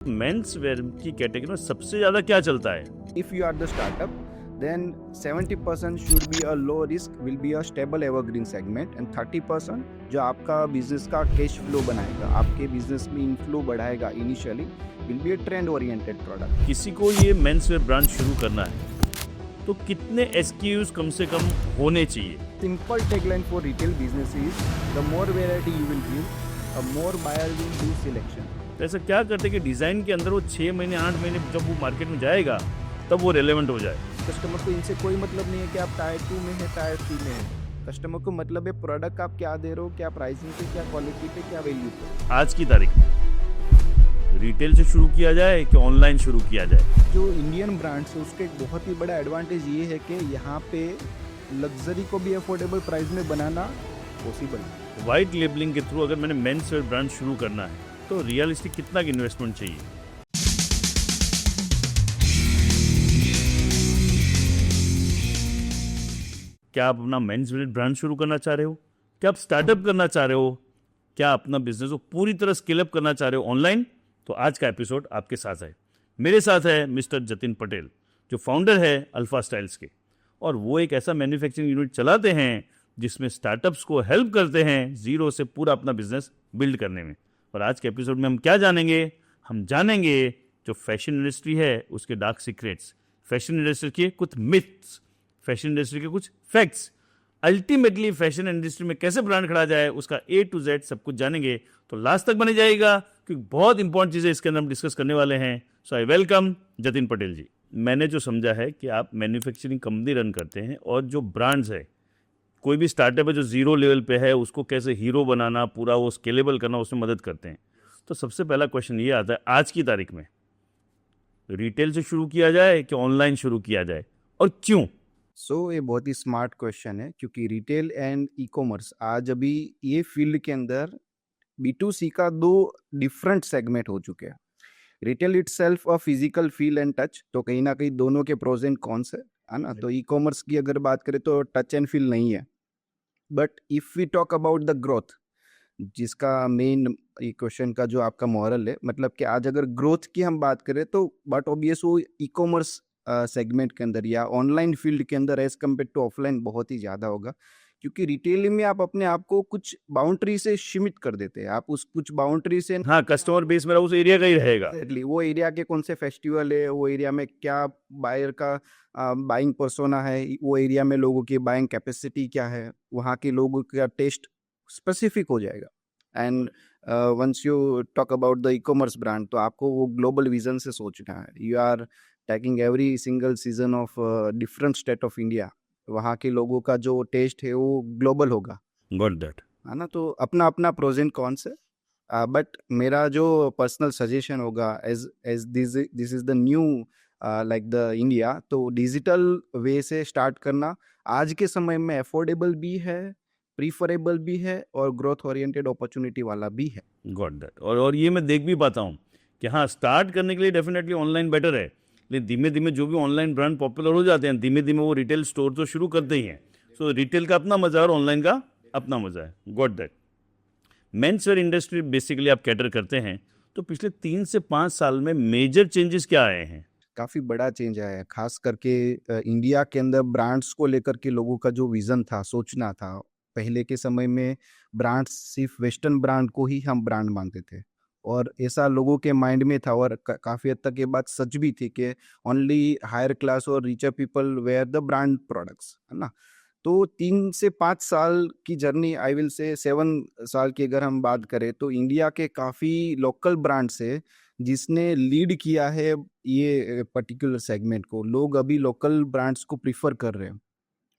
Men's wear की category में सबसे ज्यादा क्या चलता है? If you are the startup, then 70% should be a low risk, will be a stable evergreen segment, and 30% जो आपका बिजनेस का कैश फ्लो बनाएगा, आपके बिजनेस में इनफ्लो बढ़ाएगा initially, will be a trend oriented product. किसी को ये मेंस वेयर ब्रांड शुरू करना है तो कितने SKUs कम से कम होने चाहिए? Simple tagline for retail business is the more variety you will give, a more buyer will do selection. तो ऐसा क्या करते हैं कि डिजाइन के अंदर वो 6 महीने 8 महीने जब वो मार्केट में जाएगा तब वो रेलेवेंट हो जाए? कस्टमर को इनसे कोई मतलब नहीं है कि आप टायर 2 में है, टायर 3 में है. कस्टमर को मतलब है प्रोडक्ट आप क्या दे रहे हो, क्या प्राइसिंग पे, क्या क्वालिटी पे, क्या वैल्यू पे. आज की तारीख में रिटेल से शुरू किया जाए कि ऑनलाइन शुरू किया जाए? जो इंडियन ब्रांड्स है उसका एक बहुत ही बड़ा एडवांटेज ये है कि यहाँ पे लग्जरी को भी अफोर्डेबल प्राइस में बनाना पॉसिबल है. वाइट लेबलिंग के थ्रू अगर मैंने मेंस वेयर ब्रांड शुरू करना है तो रियलिस्टिक कितना की इन्वेस्टमेंट चाहिए? क्या आप अपना मेंस वेयर ब्रांड शुरू करना चाह रहे हो? क्या आप स्टार्टअप करना चाह रहे हो? क्या अपना बिजनेस को पूरी तरह स्केल अप करना चाह रहे हो ऑनलाइन? तो आज का एपिसोड आपके साथ है. मेरे साथ है मिस्टर जतिन पटेल जो फाउंडर है अल्फा स्टाइल्स के, और वो एक ऐसा मैन्युफैक्चरिंग यूनिट चलाते हैं जिसमें स्टार्टअप्स को हेल्प करते हैं जीरो से पूरा अपना बिजनेस बिल्ड करने में. और आज के एपिसोड में हम क्या जानेंगे? हम जानेंगे जो फैशन इंडस्ट्री है उसके डार्क सीक्रेट्स, फैशन इंडस्ट्री के कुछ मिथ्स, फैशन इंडस्ट्री के कुछ फैक्ट्स, अल्टीमेटली फैशन इंडस्ट्री में कैसे ब्रांड खड़ा जाए उसका A to Z सब कुछ जानेंगे. तो लास्ट तक बने जाएगा क्योंकि बहुत इंपॉर्टेंट चीज़ें इसके अंदर हम डिस्कस करने वाले हैं. सो आई वेलकम जतिन पटेल जी. मैंने जो समझा है कि आप मैन्युफैक्चरिंग कंपनी रन करते हैं और जो ब्रांड्स है, कोई भी स्टार्टअप है जो जीरो लेवल पे है उसको कैसे हीरो बनाना, पूरा वो स्केलेबल करना, उसमें मदद करते हैं. तो सबसे पहला क्वेश्चन ये आता है, आज की तारीख में रिटेल से शुरू किया जाए कि ऑनलाइन शुरू किया जाए और क्यों? ये बहुत ही स्मार्ट क्वेश्चन है क्योंकि रिटेल एंड ई कॉमर्स आज अभी ये फील्ड के अंदर B2C का दो डिफरेंट सेगमेंट हो चुके हैं. Retail itself a physical feel and touch, तो कहीं ना कहीं दोनों के प्रोज एंड कॉन्स है ना. तो ई कॉमर्स की अगर बात करें तो टच एंड फील नहीं है. But if we talk about the growth, जिसका मेन क्वेश्चन का जो आपका मॉरल है, मतलब कि आज अगर ग्रोथ की हम बात करें तो बट ऑब्वियस वो ई कॉमर्स सेगमेंट के अंदर या ऑनलाइन फील्ड के अंदर एज कम्पेयर टू ऑफलाइन बहुत ही ज़्यादा होगा. क्योंकि रिटेलिंग में आप अपने आप को कुछ बाउंड्री से सीमित कर देते हैं. आप उस कुछ बाउंड्री से, हाँ, कस्टमर बेस मेरा उस एरिया का ही रहेगा. एग्जैक्टली वो एरिया के कौन से फेस्टिवल है, वो एरिया में क्या बायर का बाइंग पर्सोना है, वो एरिया में लोगों की बाइंग कैपेसिटी क्या है, वहाँ के लोगों का टेस्ट स्पेसिफिक हो जाएगा. And once you talk about the e commerce brand, तो आपको वो ग्लोबल विजन से सोचना है. You are tackling every single season of different state of India. वहाँ के लोगों का जो टेस्ट है वो ग्लोबल होगा. Got that. है ना. तो अपना अपना प्रोज एंड कॉन्स है. बट मेरा जो पर्सनल सजेशन होगा, as as this is the new like the India, तो डिजिटल वे से स्टार्ट करना आज के समय में अफोर्डेबल भी है, प्रीफरेबल भी है और ग्रोथ ओरिएंटेड अपॉर्चुनिटी वाला भी है. Got that. और ये मैं देख भी पाता हूँ कि हाँ, स्टार्ट करने के लिए डेफिनेटली ऑनलाइन बेटर है, लेकिन धीमे धीमे जो भी ऑनलाइन ब्रांड पॉपुलर हो जाते हैं धीमे धीमे वो रिटेल स्टोर तो शुरू करते ही हैं. सो रिटेल का अपना मजा है और ऑनलाइन का अपना मजा है. Got that. Men's wear industry basically आप कैटर करते हैं, तो पिछले 3 से 5 साल में मेजर चेंजेस क्या आए हैं? काफ़ी बड़ा चेंज आया है, खास करके इंडिया के अंदर ब्रांड्स को लेकर के लोगों का जो विज़न था, सोचना था. पहले के समय में ब्रांड्स सिर्फ वेस्टर्न ब्रांड को ही हम ब्रांड मानते थे और ऐसा लोगों के माइंड में था और काफ़ी हद तक ये बात सच भी थी कि ओनली हायर क्लास और richer people where the brand products, है ना. तो 3 से 5 साल की जर्नी, आई विल से 7 साल की अगर हम बात करें, तो इंडिया के काफ़ी लोकल ब्रांड से जिसने लीड किया है ये पर्टिकुलर सेगमेंट को. लोग अभी लोकल ब्रांड्स को प्रीफर कर रहे हैं.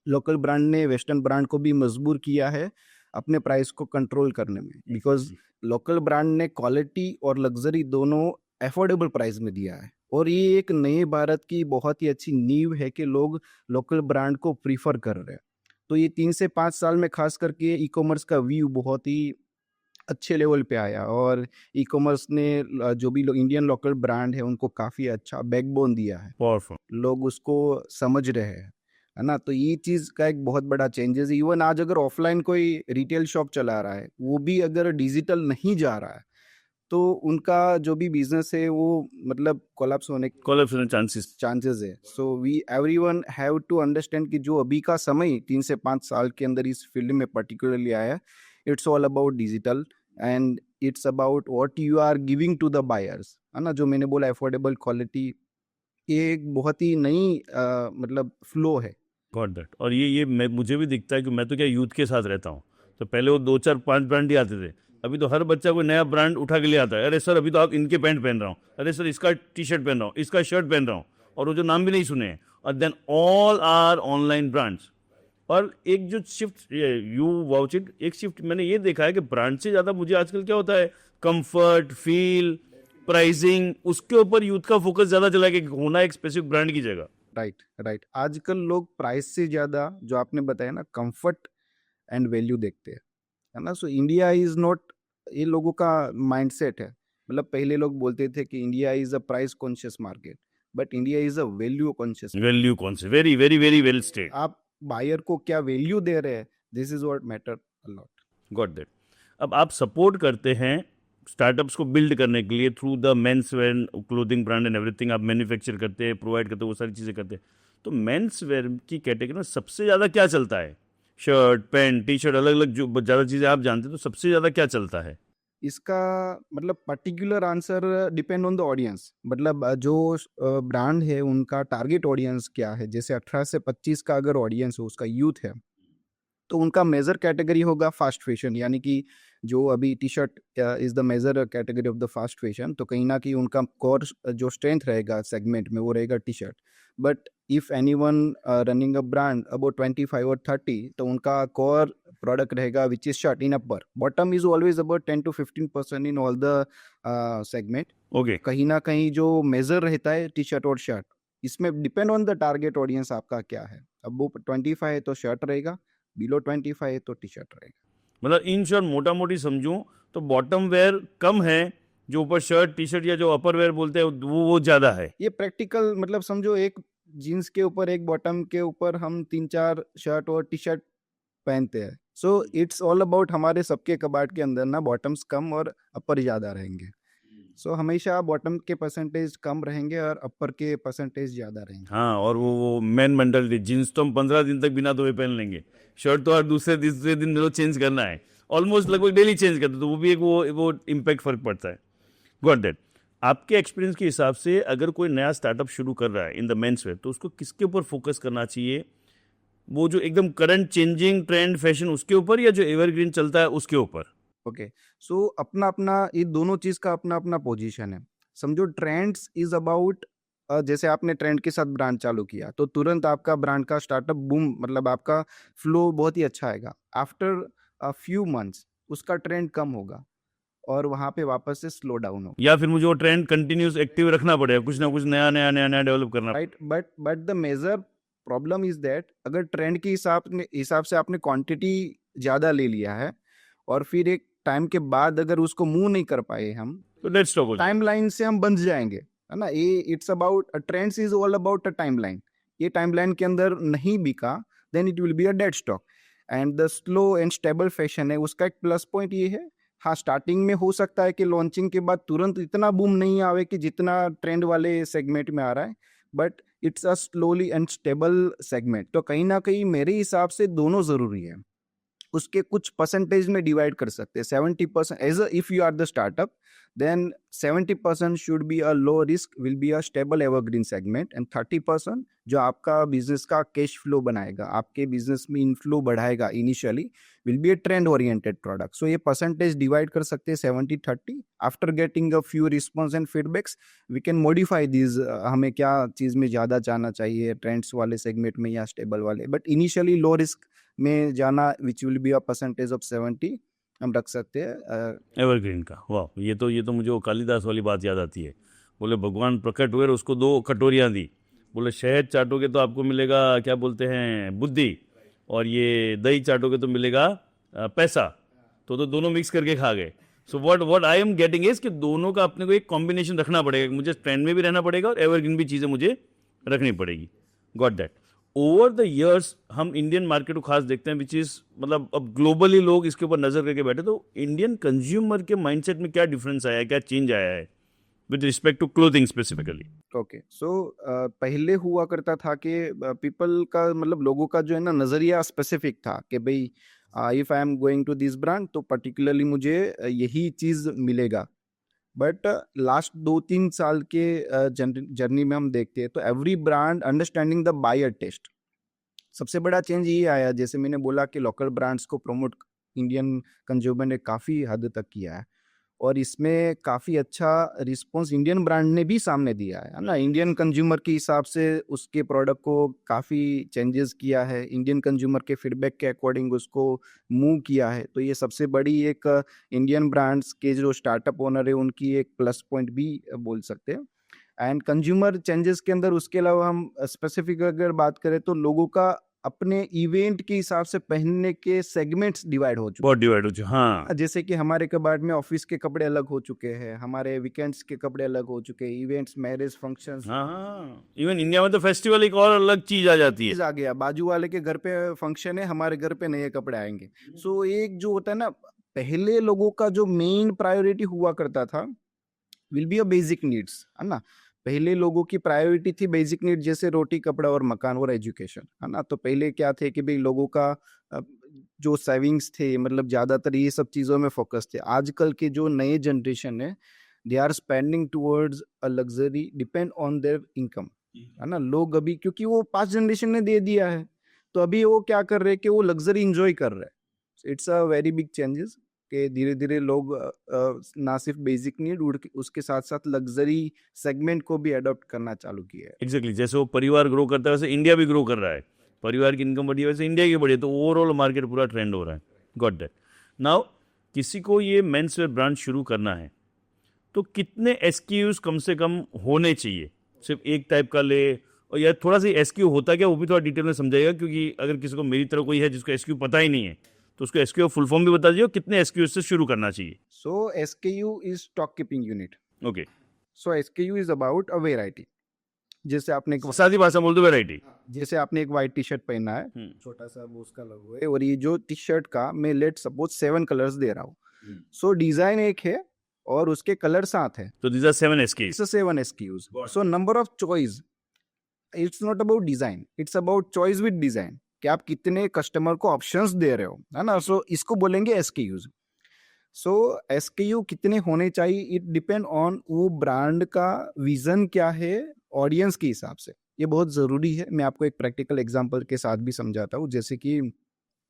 लोकल ब्रांड ने वेस्टर्न ब्रांड को भी मजबूर किया है अपने प्राइस को कंट्रोल करने में, बिकॉज लोकल ब्रांड ने क्वालिटी और लग्जरी दोनों अफोर्डेबल प्राइस में दिया है. और ये एक नए भारत की बहुत ही अच्छी नींव है कि लोग लोकल ब्रांड को प्रीफर कर रहे हैं. तो ये 3 से 5 साल में खास करके ई कॉमर्स का व्यू बहुत ही अच्छे लेवल पे आया और ई कॉमर्स ने जो भी इंडियन लोकल ब्रांड है उनको काफ़ी अच्छा बैकबोन दिया है. पावरफुल. लोग उसको समझ रहे हैं, है ना. तो ये चीज़ का एक बहुत बड़ा चेंजेस. इवन आज अगर ऑफलाइन कोई रिटेल शॉप चला रहा है, वो भी अगर डिजिटल नहीं जा रहा है, तो उनका जो भी बिजनेस है वो मतलब कोलैप्स होने कोलैप्स चांसेस। चांसेस है। So we everyone have to understand कि जो अभी का समय 3 से 5 साल के अंदर इस फील्ड में पर्टिकुलरली आया, it's all about digital and it's about what you are giving to the buyers, है ना। जो मैंने बोला अफोर्डेबल क्वालिटी, ये एक बहुत ही नई मतलब फ्लो है। Got that. और ये मुझे भी दिखता है कि मैं तो क्या यूथ के साथ रहता हूँ, तो पहले वो 2 4 5 ब्रांड ही आते थे, अभी तो हर बच्चा कोई नया ब्रांड उठा के ले आता है। अरे सर अभी तो आप इनके पैंट पहन रहा हूँ, अरे सर इसका टी शर्ट पहन रहा हूँ, इसका शर्ट पहन रहा हूँ, और वो जो नाम भी नहीं सुने हैं, और then all are online brands. और एक जो शिफ्ट यू वाउच इट, एक शिफ्ट मैंने ये देखा है कि ब्रांड से ज़्यादा मुझे आजकल क्या होता है, कंफर्ट, फील, प्राइसिंग, उसके ऊपर यूथ का फोकस ज़्यादा चला है कि होना एक स्पेसिफिक ब्रांड की जगह। Right right. आजकल लोग प्राइस से ज़्यादा जो आपने बताया ना कंफर्ट एंड वैल्यू देखते हैं, है ना। सो इंडिया इज़ नॉट, ये लोगों का माइंडसेट है। मतलब पहले लोग बोलते थे कि India is a price conscious market, but India is a value conscious. Value कौन से, very very very well state. आप बायर को क्या वैल्यू दे रहे हैं, this is what matter a lot. Got that. अब आप सपोर्ट करते हैं स्टार्टअप्स को बिल्ड करने के लिए through the men's wear clothing brand and everything, आप मैन्युफैक्चर करते हैं, प्रोवाइड करते हैं, वो सारी चीज़ें करते हैं। तो मेंस वेयर की कैटेगरी में सबसे ज़्यादा क्या चलता है? शर्ट, पैंट, टी शर्ट, अलग अलग जो ज़्यादा चीज़ें आप जानते हैं, तो सबसे ज़्यादा क्या चलता है? इसका मतलब particular answer depend on the audience. मतलब जो ब्रांड है उनका टारगेट ऑडियंस क्या है। जैसे 18 से 25 का अगर ऑडियंस हो, उसका यूथ है, तो उनका मेजर कैटेगरी होगा फास्ट फैशन, यानी कि जो अभी T shirt is the major category of the fast fashion. तो कहीं ना कहीं उनका कोर जो स्ट्रेंथ रहेगा सेगमेंट में वो रहेगा T shirt. But if any one running a brand about 25 और 30, तो उनका कोर प्रोडक्ट रहेगा which is shirt in upper. Bottom is always about 10 to 15% in all the segment. Okay. कहीं ना कहीं जो मेजर रहता है टी शर्ट और शर्ट, इसमें depend on the target audience आपका क्या है। अब वो 25 है तो शर्ट रहेगा, बिलो 25 है तो टी शर्ट रहेगा। मतलब इन शॉर्ट मोटा मोटी समझूं तो बॉटम वेयर कम है, जो ऊपर शर्ट टी शर्ट या जो अपर वेयर बोलते हैं वो ज़्यादा है। ये प्रैक्टिकल मतलब समझो, एक जीन्स के ऊपर एक बॉटम के ऊपर हम 3 4 शर्ट और टी शर्ट पहनते हैं। सो इट्स ऑल अबाउट हमारे सबके कबाड़ के अंदर ना बॉटम्स कम और अपर ज़्यादा रहेंगे। सो हमेशा बॉटम के परसेंटेज कम रहेंगे और अपर के परसेंटेज ज़्यादा रहेंगे। हाँ, और वो मैन मेंटालिटी, जीन्स तो हम 15 दिन तक बिना धोए पहन लेंगे, शर्ट तो हर दूसरे दिन रोज चेंज करना है, ऑलमोस्ट लगभग डेली चेंज करते, तो वो भी एक वो इम्पैक्ट फर्क पड़ता है। Got that. आपके एक्सपीरियंस के हिसाब से अगर कोई नया स्टार्टअप शुरू कर रहा है इन द मेंस वेयर, तो उसको किसके ऊपर फोकस करना चाहिए? वो जो एकदम करंट चेंजिंग ट्रेंड फैशन उसके ऊपर, या जो एवरग्रीन चलता है उसके ऊपर? ओके। सो अपना अपना ये दोनों चीज़ का अपना अपना पोजीशन है। समझो ट्रेंड्स इज अबाउट, जैसे आपने ट्रेंड के साथ ब्रांड चालू किया तो तुरंत आपका ब्रांड का स्टार्टअप बूम, मतलब आपका फ्लो बहुत ही अच्छा आएगा। आफ्टर अ फ्यू मंथ्स उसका ट्रेंड कम होगा और वहाँ पे वापस से स्लो डाउन होगा। या फिर मुझे वो ट्रेंड कंटिन्यूस एक्टिव रखना पड़ेगा, कुछ ना कुछ नया नया नया नया डेवलप करना? Right. But the major problem is that अगर ट्रेंड के हिसाब से आपने क्वांटिटी ज़्यादा ले लिया है और फिर एक टाइम के बाद अगर उसको मूव नहीं कर पाए हम, तो डेड स्टॉक हो जाए। टाइमलाइन से हम बंध जाएंगे, है ना। ये it's about trends is all about a timeline. ये टाइमलाइन के अंदर नहीं बिका, then it will be a dead stock. And the slow and stable fashion है, उसका एक प्लस पॉइंट ये है, हाँ स्टार्टिंग में हो सकता है कि लॉन्चिंग के बाद तुरंत इतना बूम नहीं आवे कि जितना ट्रेंड वाले सेगमेंट में आ रहा है, but it's a slowly and stable segment. तो कहीं ना कहीं मेरे हिसाब से दोनों ज़रूरी है। उसके कुछ परसेंटेज में डिवाइड कर सकते हैं। 70% as a if you are the startup, then 70% should be a low risk, will be a stable evergreen segment, and 30% जो आपका बिजनेस का कैश फ्लो बनाएगा, आपके बिजनेस में इनफ्लो बढ़ाएगा initially, will be a trend oriented product. So ये percentage divide कर सकते हैं 70-30। After getting a few response and feedbacks we can modify this, हमें क्या चीज़ में ज़्यादा जाना चाहिए, ट्रेंड्स वाले सेगमेंट में या स्टेबल वाले। बट इनिशियली लो रिस्क में जाना which will be a percentage of 70 हम रख सकते हैं। एवरग्रीन का, वाह, ये तो मुझे वो कालिदास वाली बात याद आती है। बोले भगवान प्रकट हुए और उसको 2 कटोरियाँ दी, बोले शहद चाटोगे तो आपको मिलेगा क्या बोलते हैं बुद्धि, और ये दही चाटोगे तो मिलेगा पैसा। तो दोनों मिक्स करके खा गए। So what I am getting is कि दोनों का अपने को एक कॉम्बिनेशन रखना पड़ेगा, मुझे ट्रेंड में भी रहना पड़ेगा और एवरग्रीन भी चीज़ें मुझे रखनी पड़ेगी। Got that. Over the years हम इंडियन मार्केट को खास देखते हैं विच इज मतलब अब ग्लोबली लोग इसके ऊपर नजर करके बैठे, तो इंडियन कंज्यूमर के माइंडसेट में क्या डिफरेंस आया है, क्या चेंज आया है with respect to clothing specifically? Okay so पहले हुआ करता था कि पीपल का मतलब लोगों का जो है ना नज़रिया स्पेसिफिक था कि भाई if I am going to this brand तो पर्टिकुलरली मुझे यही चीज़ मिलेगा। बट लास्ट 2-3 साल के जर्नी में हम देखते हैं तो every brand understanding the buyer test. सबसे बड़ा चेंज ये आया, जैसे मैंने बोला कि लोकल ब्रांड्स को प्रमोट इंडियन कंज्यूमर ने काफ़ी हद तक किया है और इसमें काफ़ी अच्छा रिस्पॉन्स इंडियन ब्रांड ने भी सामने दिया है ना। इंडियन कंज्यूमर के हिसाब से उसके प्रोडक्ट को काफ़ी चेंजेस किया है, इंडियन कंज्यूमर के फीडबैक के अकॉर्डिंग उसको मूव किया है। तो ये सबसे बड़ी एक इंडियन ब्रांड्स के जो स्टार्टअप ओनर है उनकी एक प्लस पॉइंट भी बोल सकते हैं। एंड कंज्यूमर चेंजेस के अंदर उसके अलावा हम स्पेसिफिक अगर बात करें तो लोगों का अपने इवेंट के हिसाब से पहनने के सेगमेंट्स डिवाइड हो चुके बहुत डिवाइड हो चुका, हाँ। हैं। जैसे कि हमारे कबाड़ में ऑफिस के कपड़े अलग हो चुके हैं, हमारे वीकेंड्स के कपड़े अलग हो चुके हैं, इवेंट्स, मैरिज, फंक्शंस हाँ हाँ, इवन इंडिया में तो फेस्टिवल एक और अलग चीज आ जाती है। आ गया। बाजू वाले के घर पे फंक्शन है, हमारे घर पे नए कपड़े आएंगे। सो एक जो होता है ना, पहले लोगों का जो मेन प्रायोरिटी हुआ करता था will be a basic needs, है ना। पहले लोगों की प्रायोरिटी थी बेसिक नीड, जैसे रोटी, कपड़ा और मकान और एजुकेशन, है ना। तो पहले क्या थे कि भाई लोगों का जो सेविंग्स थे मतलब ज़्यादातर ये सब चीज़ों में फोकस थे। आजकल के जो नए जनरेशन है they are spending towards a luxury depend on their income, है ना। लोग अभी क्योंकि वो 5 जनरेशन ने दे दिया है तो अभी वो क्या कर रहे हैं कि वो लग्जरी इंजॉय कर रहे हैं। It's a very big changes कि धीरे धीरे लोग ना सिर्फ बेसिक नीड उसके साथ साथ लग्जरी सेगमेंट को भी अडॉप्ट करना चालू किया है। एग्जैक्टली, जैसे वो परिवार ग्रो करता है वैसे इंडिया भी ग्रो कर रहा है। परिवार की इनकम बढ़ी है वैसे इंडिया की बढ़ी है, तो ओवरऑल मार्केट पूरा ट्रेंड हो रहा है। Got that. नाउ किसी को ये मेंस वेयर ब्रांड शुरू करना है तो कितने एसक्यूज कम से कम होने चाहिए? सिर्फ एक टाइप का ले, और यार थोड़ा सा एसक्यू होता क्या वो भी थोड़ा डिटेल में समझाइएगा, क्योंकि अगर किसी को मेरी तरह कोई है जिसको एसक्यू पता ही नहीं है तो उसको एसक्यू फुल फॉर्म भी बता दीजिए और कितने एसक्यू से शुरू करना चाहिए। So SKU is stock keeping unit. Okay, so SKU is about a variety. जैसे आपने सादी भाषा बोल दो, वेराइटी। जैसे आपने एक वाइट टी शर्ट पहना है, छोटा सा वो उसका लोगो है, और ये जो टी शर्ट का मैं लेट सपोज 7 कलर्स दे रहा हूँ। सो डिजाइन एक है और उसके कलर 7 है, तो these are 7 SKUs. It's 7 SKUs. So number of choice, it's not about design, it's about choice with design, कि आप कितने कस्टमर को ऑप्शंस दे रहे हो, है ना। सो इसको बोलेंगे एसक्यूज। सो एसक्यू कितने होने चाहिए, इट डिपेंड ऑन वो ब्रांड का विजन क्या है ऑडियंस के हिसाब से, ये बहुत ज़रूरी है। मैं आपको एक प्रैक्टिकल एग्जांपल के साथ भी समझाता हूँ। जैसे कि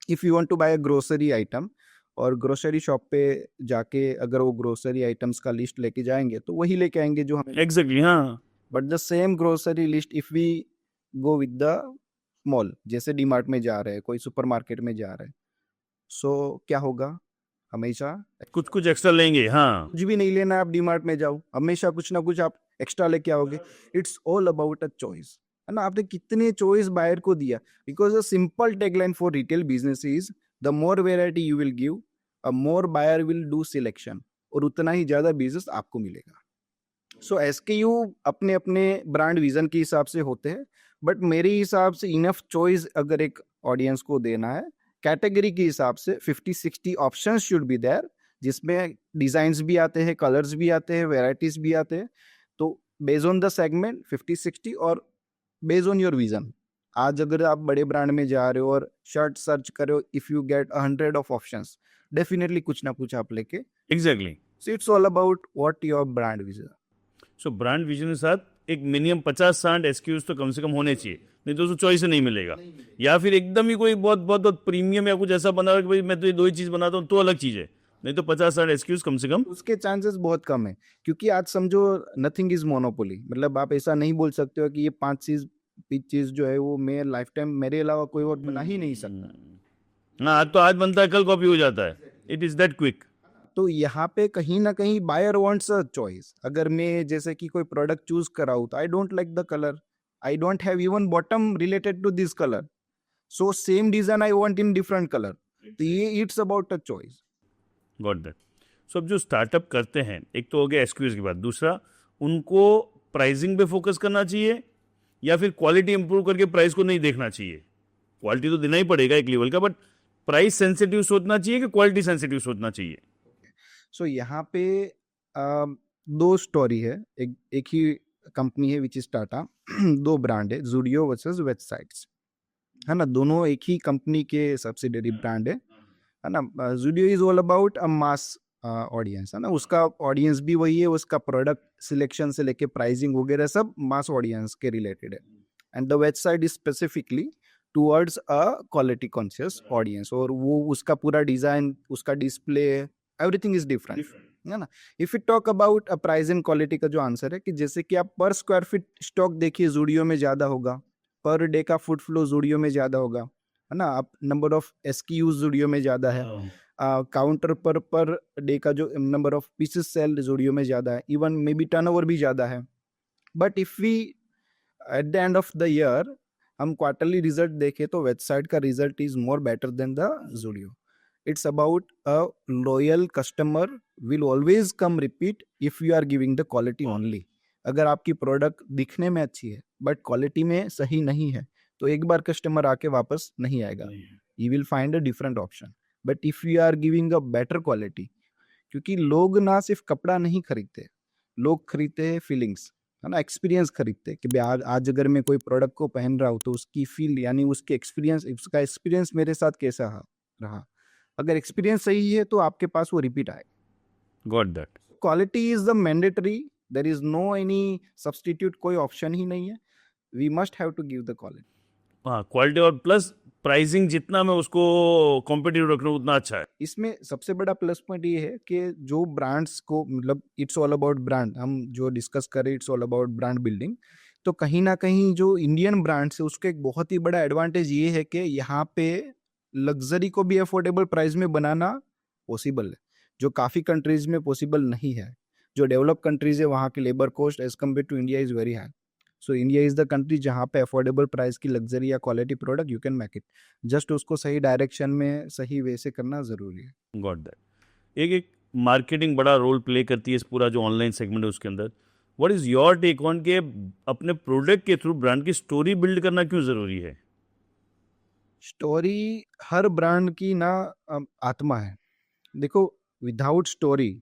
if you want to buy a grocery item, और ग्रोसरी शॉप पे जाके अगर वो ग्रोसरी आइटम्स का लिस्ट लेके जाएंगे तो वही लेके आएंगे जो हमें। एग्जैक्टली, हाँ। But the same grocery list if we go with the mall, जैसे डी मार्ट में जा रहे हैं, कोई सुपरमार्केट में जा रहे हैं, सो क्या होगा, हमेशा कुछ कुछ एक्स्ट्रा लेंगे, हाँ। कुछ भी नहीं लेना, आप डी मार्ट में जाओ, हमेशा कुछ ना कुछ आप एक्स्ट्रा लेके आओगे। It's all about a choice, है ना। आपने कितने चॉइस बायर को दिया, because a simple tagline for retail business is the more variety you will give, a more buyer will do selection, और उतना ही ज्यादा बिजनेस आपको मिलेगा। सो एसकेयू अपने अपने ब्रांड विजन के हिसाब से होते हैं, बट मेरे हिसाब से इनफ चॉइस अगर एक ऑडियंस को देना है, कैटेगरी के हिसाब से 50-60 ऑप्शन शुड बी देयर, जिसमें डिजाइन्स भी आते हैं, कलर्स भी आते हैं, वेराइटीज भी आते हैं। तो बेस्ड ऑन द सेगमेंट 50-60, और बेस्ड ऑन योर विजन। आज अगर आप बड़े ब्रांड में जा रहे हो और शर्ट सर्च करो, if you get 100 of options, definitely कुछ ना कुछ आप लेके। Exactly. So it's all about what your brand vision. So brand vision के साथ एक मिनिमम 50-60 एसक्यूज तो कम से कम होने चाहिए, नहीं तो उसको चॉइस नहीं मिलेगा। या फिर एकदम ही कोई बहुत बहुत बहुत प्रीमियम या कुछ ऐसा बना कि भाई मैं तो ये दो ही चीज़ बनाता हूँ तो अलग चीज़ है, नहीं तो 50-60 एसक्यूज कम से कम। उसके चांसेस बहुत कम है, क्योंकि आज समझो नथिंग इज मोनोपोली। मतलब आप ऐसा नहीं बोल सकते हो कि ये 5 चीज जो है वो मैं लाइफ टाइम मेरे अलावा कोई और बना ही नहीं सकता। हाँ, आज तो आज बनता है कल कॉपी हो जाता है, इट इज दैट क्विक। तो यहाँ पे कहीं ना कहीं बायर वांट्स अ चॉइस। अगर मैं जैसे कि कोई प्रोडक्ट चूज कराऊँ तो I don't like the colour, I don't have even bottom related to this colour, so same design I want in different colour. तो ये it's about a choice. Got that. So अब जो startup करते हैं, एक तो हो गया एसक्यूज की बात, दूसरा उनको प्राइसिंग पे फोकस करना चाहिए या फिर क्वालिटी इंप्रूव करके प्राइस को नहीं देखना चाहिए? क्वालिटी तो देना ही पड़ेगा एक लेवल का, बट प्राइस सेंसिटिव सोचना चाहिए कि क्वालिटी सेंसिटिव सोचना चाहिए? सो यहाँ पे दो स्टोरी है। एक ही कंपनी है विच इज टाटा। दो ब्रांड है, जूडियो वर्सेस वेबसाइट्स, है ना। दोनों एक ही कंपनी के सब्सिडरी ब्रांड है ना। Zudio is all about a mass audience, है ना। उसका ऑडियंस भी वही है, उसका प्रोडक्ट सिलेक्शन से लेके प्राइसिंग वगैरह सब मास ऑडियंस के रिलेटेड है। And the website is specifically towards a quality conscious audience, और वो उसका पूरा डिजाइन, उसका डिस्प्ले, एवरीथिंग इज डिफरेंट, है ना। If you talk about a price and quality का जो आंसर है कि जैसे कि आप पर स्क्वायर फीट स्टॉक देखिए जूडियो में ज्यादा होगा, पर डे का फुट फ्लो जूडियो में ज्यादा होगा, है ना। आप नंबर ऑफ एसक्यूज जूडियो में ज्यादा है, काउंटर पर डे का जो number of pieces sale Zudio में ज्यादा है, इवन मे बी टर्नओवर भी ज्यादा है। But if we at the end of the year हम क्वार्टरली रिजल्ट देखें तो वेबसाइट का result is more better than the Zudio. It's about a loyal customer will always come repeat if you are giving the quality only. अगर आपकी product दिखने में अच्छी है बट क्वालिटी में सही नहीं है तो एक बार कस्टमर आके वापस नहीं आएगा, you will find a different option. But if you are giving a better quality, क्योंकि लोग ना सिर्फ कपड़ा नहीं खरीदते, लोग खरीदते हैं फीलिंग्स, है ना, एक्सपीरियंस खरीदते हैं कि भाई आज अगर मैं कोई प्रोडक्ट को पहन रहा हूँ तो उसकी फील यानी उसके एक्सपीरियंस, उसका एक्सपीरियंस मेरे साथ कैसा रहा। अगर एक्सपीरियंस सही है तो आपके पास वो रिपीट आएगा। Got that. Quality is the mandatory, there is no any substitute, कोई ऑप्शन ही नहीं है। We must have to give the quality. हाँ, क्वालिटी और प्लस प्राइसिंग जितना मैं उसको कॉम्पिटिटिव रख रहा हूँ उतना अच्छा है। इसमें सबसे बड़ा प्लस पॉइंट ये है कि जो ब्रांड्स को, मतलब इट्स ऑल अबाउट ब्रांड, हम जो डिस्कस करें it's all about brand building, तो कहीं ना कहीं जो इंडियन ब्रांड्स है उसका एक बहुत ही बड़ा एडवांटेज ये है कि यहाँ पे लग्जरी को भी अफोर्डेबल प्राइस में बनाना पॉसिबल है, जो काफ़ी कंट्रीज में पॉसिबल नहीं है। जो डेवलप कंट्रीज है वहाँ की labour cost as compare to India is very high. So India is the country जहाँ पे अफोर्डेबल प्राइस की लग्जरी या quality product you can make it, just उसको सही डायरेक्शन में सही वे से करना ज़रूरी है। Got that. एक मार्केटिंग बड़ा रोल प्ले करती है इस पूरा जो ऑनलाइन सेगमेंट है उसके अंदर। What is your take on के अपने प्रोडक्ट के थ्रू ब्रांड की स्टोरी बिल्ड करना क्यों ज़रूरी है? स्टोरी हर ब्रांड की ना आत्मा है। देखो, without story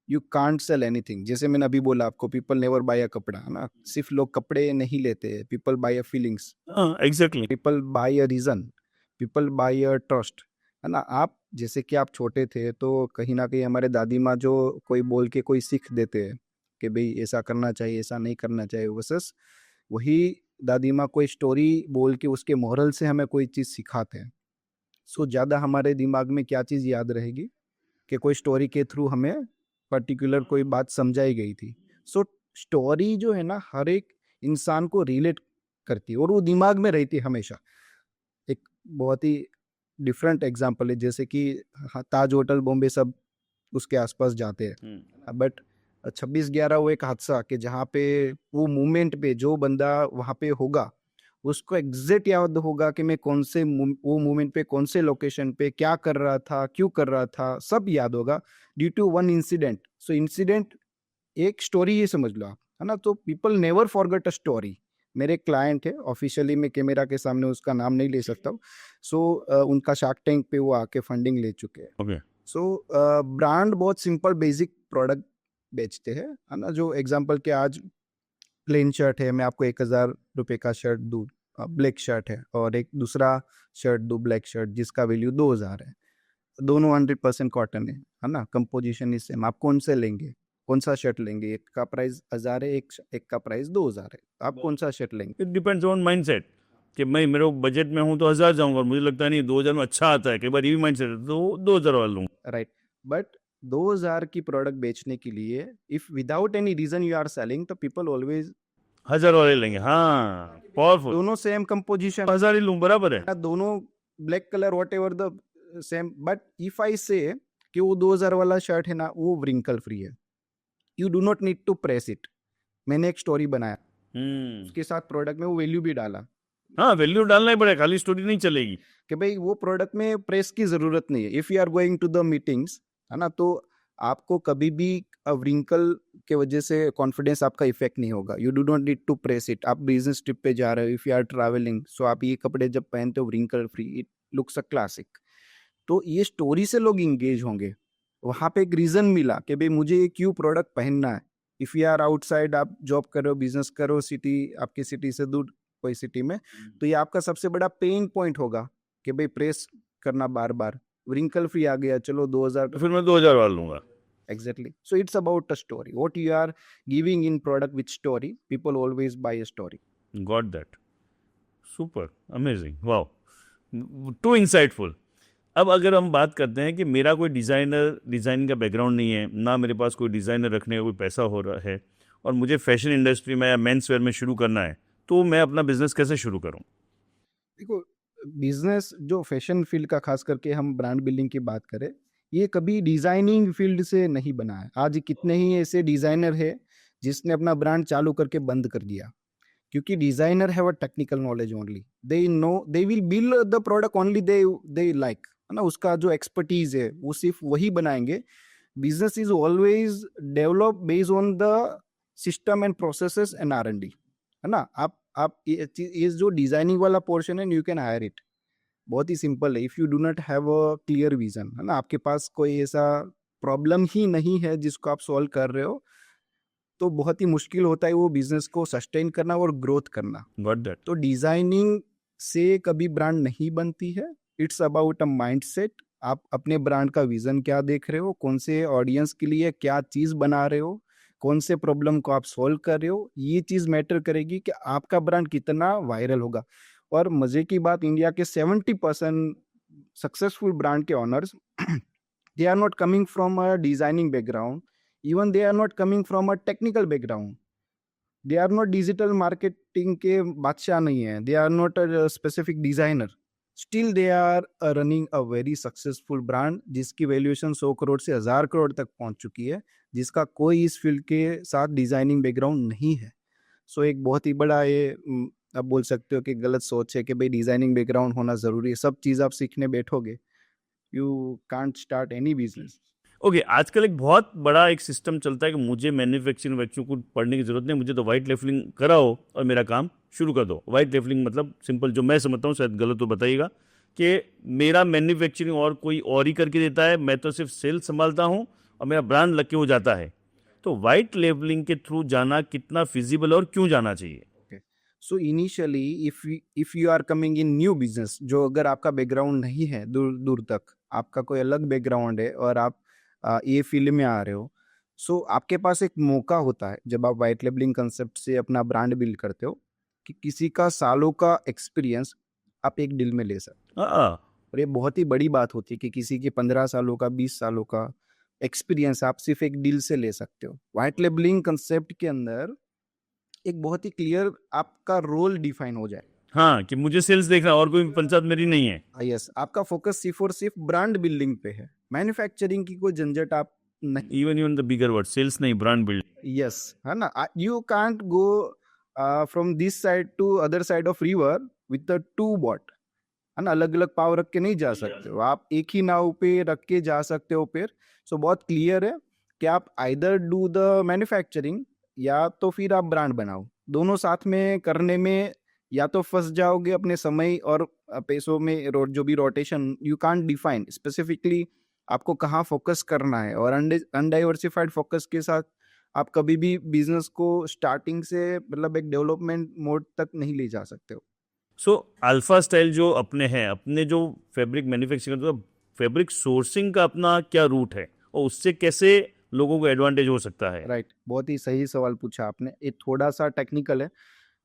you can't sell anything. जैसे मैंने अभी बोला आपको, पीपल नेवर बाय अ कपड़ा, है ना। सिर्फ लोग कपड़े नहीं लेते, पीपल बाय अ फीलिंग्स, हाँ, exactly. People buy a reason, people buy a trust, है ना। आप जैसे कि आप छोटे थे तो कहीं ना कहीं हमारे दादी माँ जो कोई बोल के कोई सीख देते हैं कि भाई ऐसा करना चाहिए, ऐसा नहीं करना चाहिए, वर्सेस वही दादी माँ कोई स्टोरी बोल के उसके मोरल से हमें कोई चीज़ सिखाते हैं। सो ज़्यादा हमारे दिमाग में क्या चीज़ याद रहेगी कि कोई स्टोरी के थ्रू हमें पर्टिकुलर कोई बात समझाई गई थी। सो स्टोरी जो है ना हर एक इंसान को रिलेट करती है और वो दिमाग में रहती है हमेशा। एक बहुत ही डिफरेंट एग्जांपल है, जैसे कि ताज होटल बॉम्बे सब उसके आसपास जाते हैं, बट 26/11 वो एक हादसा कि जहाँ पे वो मोमेंट पे जो बंदा वहाँ पे होगा उसको एग्जैक्ट याद होगा कि मैं कौन से वो मोमेंट पे कौन से लोकेशन पे क्या कर रहा था, क्यों कर रहा था, सब याद होगा due to one incident. So incident एक स्टोरी ये समझ लो आप, है ना। तो people never forget a story. मेरे क्लाइंट है, ऑफिशियली मैं कैमरा के सामने उसका नाम नहीं ले सकता हूँ। सो उनका शार्क टैंक पे वो आके फंडिंग ले चुके हैं। ओके। सो ब्रांड बहुत सिंपल बेसिक प्रोडक्ट बेचते हैं, है ना। जो एग्जांपल के आज प्लेन शर्ट है, मैं आपको 1,000 रुपये का शर्ट दूँ, ब्लैक शर्ट है, और एक दूसरा शर्ट दूँ ब्लैक शर्ट जिसका वैल्यू 2,000 है, दोनों 100% कॉटन है ना। Composition is same. आप कौन से लेंगे, कौन सा शर्ट लेंगे? एक का प्राइस 1,000 है, एक का प्राइस 2,000 है, आप कौन सा शर्ट लेंगे? इट डिपेंड्स ऑन माइंडसेट कि मैं मेरे बजट में हूँ तो 1000 जाऊंगा, मुझे लगता नहीं 2000 में अच्छा आता है, कई बार ये भी माइंडसेट है तो 2000 वाला लूंगा। राइट, बट 2,000 की प्रोडक्ट बेचने के लिए if without any reason you are selling तो पीपल ऑलवेज 1000 वाले लेंगे। हाँ, पावरफुल। दोनों सेम कंपोजिशन, 1000 ही लूं, बराबर है। दोनों black colour whatever the same, but if I say कि वो 2,000 वाला शर्ट है ना वो व्रिंकल फ्री है, you do not need to press it. मैंने एक स्टोरी बनाया, उसके साथ प्रोडक्ट में वो वैल्यू भी डाला। हाँ, वैल्यू डालना ही पड़ेगा, खाली स्टोरी नहीं चलेगी। कि भाई वो प्रोडक्ट में प्रेस की जरूरत नहीं है। If you are going to the meetings, है ना, तो आपको कभी भी व्रिंकल के वजह से कॉन्फिडेंस आपका इफेक्ट नहीं होगा. You do not need to press it. आप बिजनेस ट्रिप पे जा रहे हो, if you are travelling, so आप ये कपड़े जब पहनते हो wrinkle free, it looks a classic. तो ये स्टोरी से लोग इंगेज होंगे. वहां पे एक रीजन मिला कि भाई मुझे ये क्यों प्रोडक्ट पहनना है. इफ यू आर आउटसाइड, आप जॉब कर रहे हो, बिजनेस कर रहे हो सिटी, आपकी सिटी से दूर कोई सिटी में, तो ये आपका सबसे बड़ा पेन पॉइंट होगा कि भाई प्रेस करना बार बार. व्रिंकल फ्री आ गया, चलो 2000. तो फिर मैं 2000 वाला लूंगा. Exactly. So it's about a story. What you are giving in product with story, people always buy a story. Got that. Super amazing. Wow. Too insightful. अब अगर हम बात करते हैं कि मेरा कोई डिज़ाइनिंग का बैकग्राउंड नहीं है, ना मेरे पास कोई डिज़ाइनर रखने का कोई पैसा हो रहा है, और मुझे फैशन इंडस्ट्री में या मेंस वेयर में शुरू करना है, तो मैं अपना बिजनेस कैसे शुरू करूं? देखो, बिजनेस जो फैशन फील्ड का, खास करके हम ब्रांड बिल्डिंग की बात करें, ये कभी डिजाइनिंग फील्ड से नहीं बना है. आज कितने ही ऐसे डिजाइनर है जिसने अपना ब्रांड चालू करके बंद कर दिया, क्योंकि designer have a technical knowledge only. They know they will build the product only they like, है ना. उसका जो एक्सपर्टीज है वो सिर्फ वही बनाएंगे. Business is always develop based on the system and processes and R&D, है ना. आप ये जो डिजाइनिंग वाला पोर्शन है, यू कैन हायर इट. बहुत ही सिंपल है. If you do not have a clear vision, है ना, आपके पास कोई ऐसा प्रॉब्लम ही नहीं है जिसको आप सॉल्व कर रहे हो, तो बहुत ही मुश्किल होता है वो बिजनेस को सस्टेन करना और ग्रोथ करना. Got that. तो डिजाइनिंग से कभी ब्रांड नहीं बनती है. It's about a mindset. आप अपने ब्रांड का विजन क्या देख रहे हो, कौन से ऑडियंस के लिए क्या चीज बना रहे हो, कौन से प्रॉब्लम को आप सॉल्व कर रहे हो, ये चीज मैटर करेगी कि आपका ब्रांड कितना वायरल होगा. और मजे की बात, इंडिया के 70% सक्सेसफुल ब्रांड के owners they are not coming from a designing background, even they are not coming from a technical background. They are not digital marketing के बादशाह नहीं है. They are not a specific designer. Still they are running a very successful brand जिसकी valuation 100 crore से 1000 करोड़ तक पहुंच चुकी है, जिसका कोई इस फील्ड के साथ डिजाइनिंग बैकग्राउंड नहीं है. सो एक बहुत ही बड़ा ये आप बोल सकते हो कि गलत सोच है कि भाई डिजाइनिंग बैकग्राउंड होना जरूरी है. सब चीज आप सीखने बैठोगे, you can't start any business. Okay. आजकल एक बहुत बड़ा एक सिस्टम चलता है कि मुझे मैन्युफैक्चरिंग बच्चों को पढ़ने की जरूरत नहीं, मुझे तो वाइट लेफलिंग कराओ और मेरा काम शुरू कर दो. वाइट लेफलिंग मतलब सिंपल, जो मैं समझता हूँ, शायद गलत तो बताइएगा, कि मेरा मैन्युफैक्चरिंग और कोई और ही करके देता है, मैं तो सिर्फ सेल्स संभालता हूँ और मेरा ब्रांड लग के हो जाता है. तो वाइट लेबलिंग के थ्रू जाना कितना फिजिबल और क्यों जाना चाहिए? So initially if you are coming in new business, जो अगर आपका बैकग्राउंड नहीं है दूर दूर तक, आपका कोई अलग बैकग्राउंड है और आप ये फील्ड में आ रहे हो, सो आपके पास एक मौका होता है जब आप वाइट लेबलिंग कंसेप्ट से अपना ब्रांड बिल्ड करते हो, कि किसी का सालों का एक्सपीरियंस आप एक डील में ले सकते हाँ. हो. और ये बहुत ही बड़ी बात होती है कि किसी के 15 सालों का, 20 सालों का एक्सपीरियंस आप सिर्फ एक डील से ले सकते हो. व्हाइट लेबलिंग कंसेप्ट के अंदर एक बहुत ही क्लियर आपका रोल डिफाइन हो जाए. हाँ, कि मुझे सेल्स देखना और कोई पंचायत मेरी नहीं है. यस, आपका फोकस सिर्फ और सिर्फ ब्रांड बिल्डिंग पे है. मैन्युफैक्चरिंग की कोई झंझट आप नहीं. Even the bigger word, sales नहीं, ब्रांड बिल्ड. यस, है ना. You can't go from this side to other side of river with the two boat, है ना. अलग अलग पाव रख के नहीं जा सकते हो आप, एक ही नाव पे रख के जा सकते हो पैर. सो बहुत क्लियर है कि आप आइदर डू द मैन्युफैक्चरिंग या तो फिर आप ब्रांड बनाओ. दोनों साथ में करने में या तो फंस जाओगे अपने समय और पैसों में. जो भी rotation, you can't define specifically आपको कहाँ फोकस करना है. और अनडाइवर्सिफाइड फोकस के साथ आप कभी भी बिजनेस को स्टार्टिंग से मतलब एक डेवलपमेंट मोड तक नहीं ले जा सकते हो. सो अल्फा स्टाइल जो अपने जो फैब्रिक मैन्युफैक्चरिंग करते हो, फैब्रिक सोर्सिंग का अपना क्या रूट है और उससे कैसे लोगों को एडवांटेज हो सकता है? राइट, बहुत ही सही सवाल पूछा आपने. ये थोड़ा सा टेक्निकल है,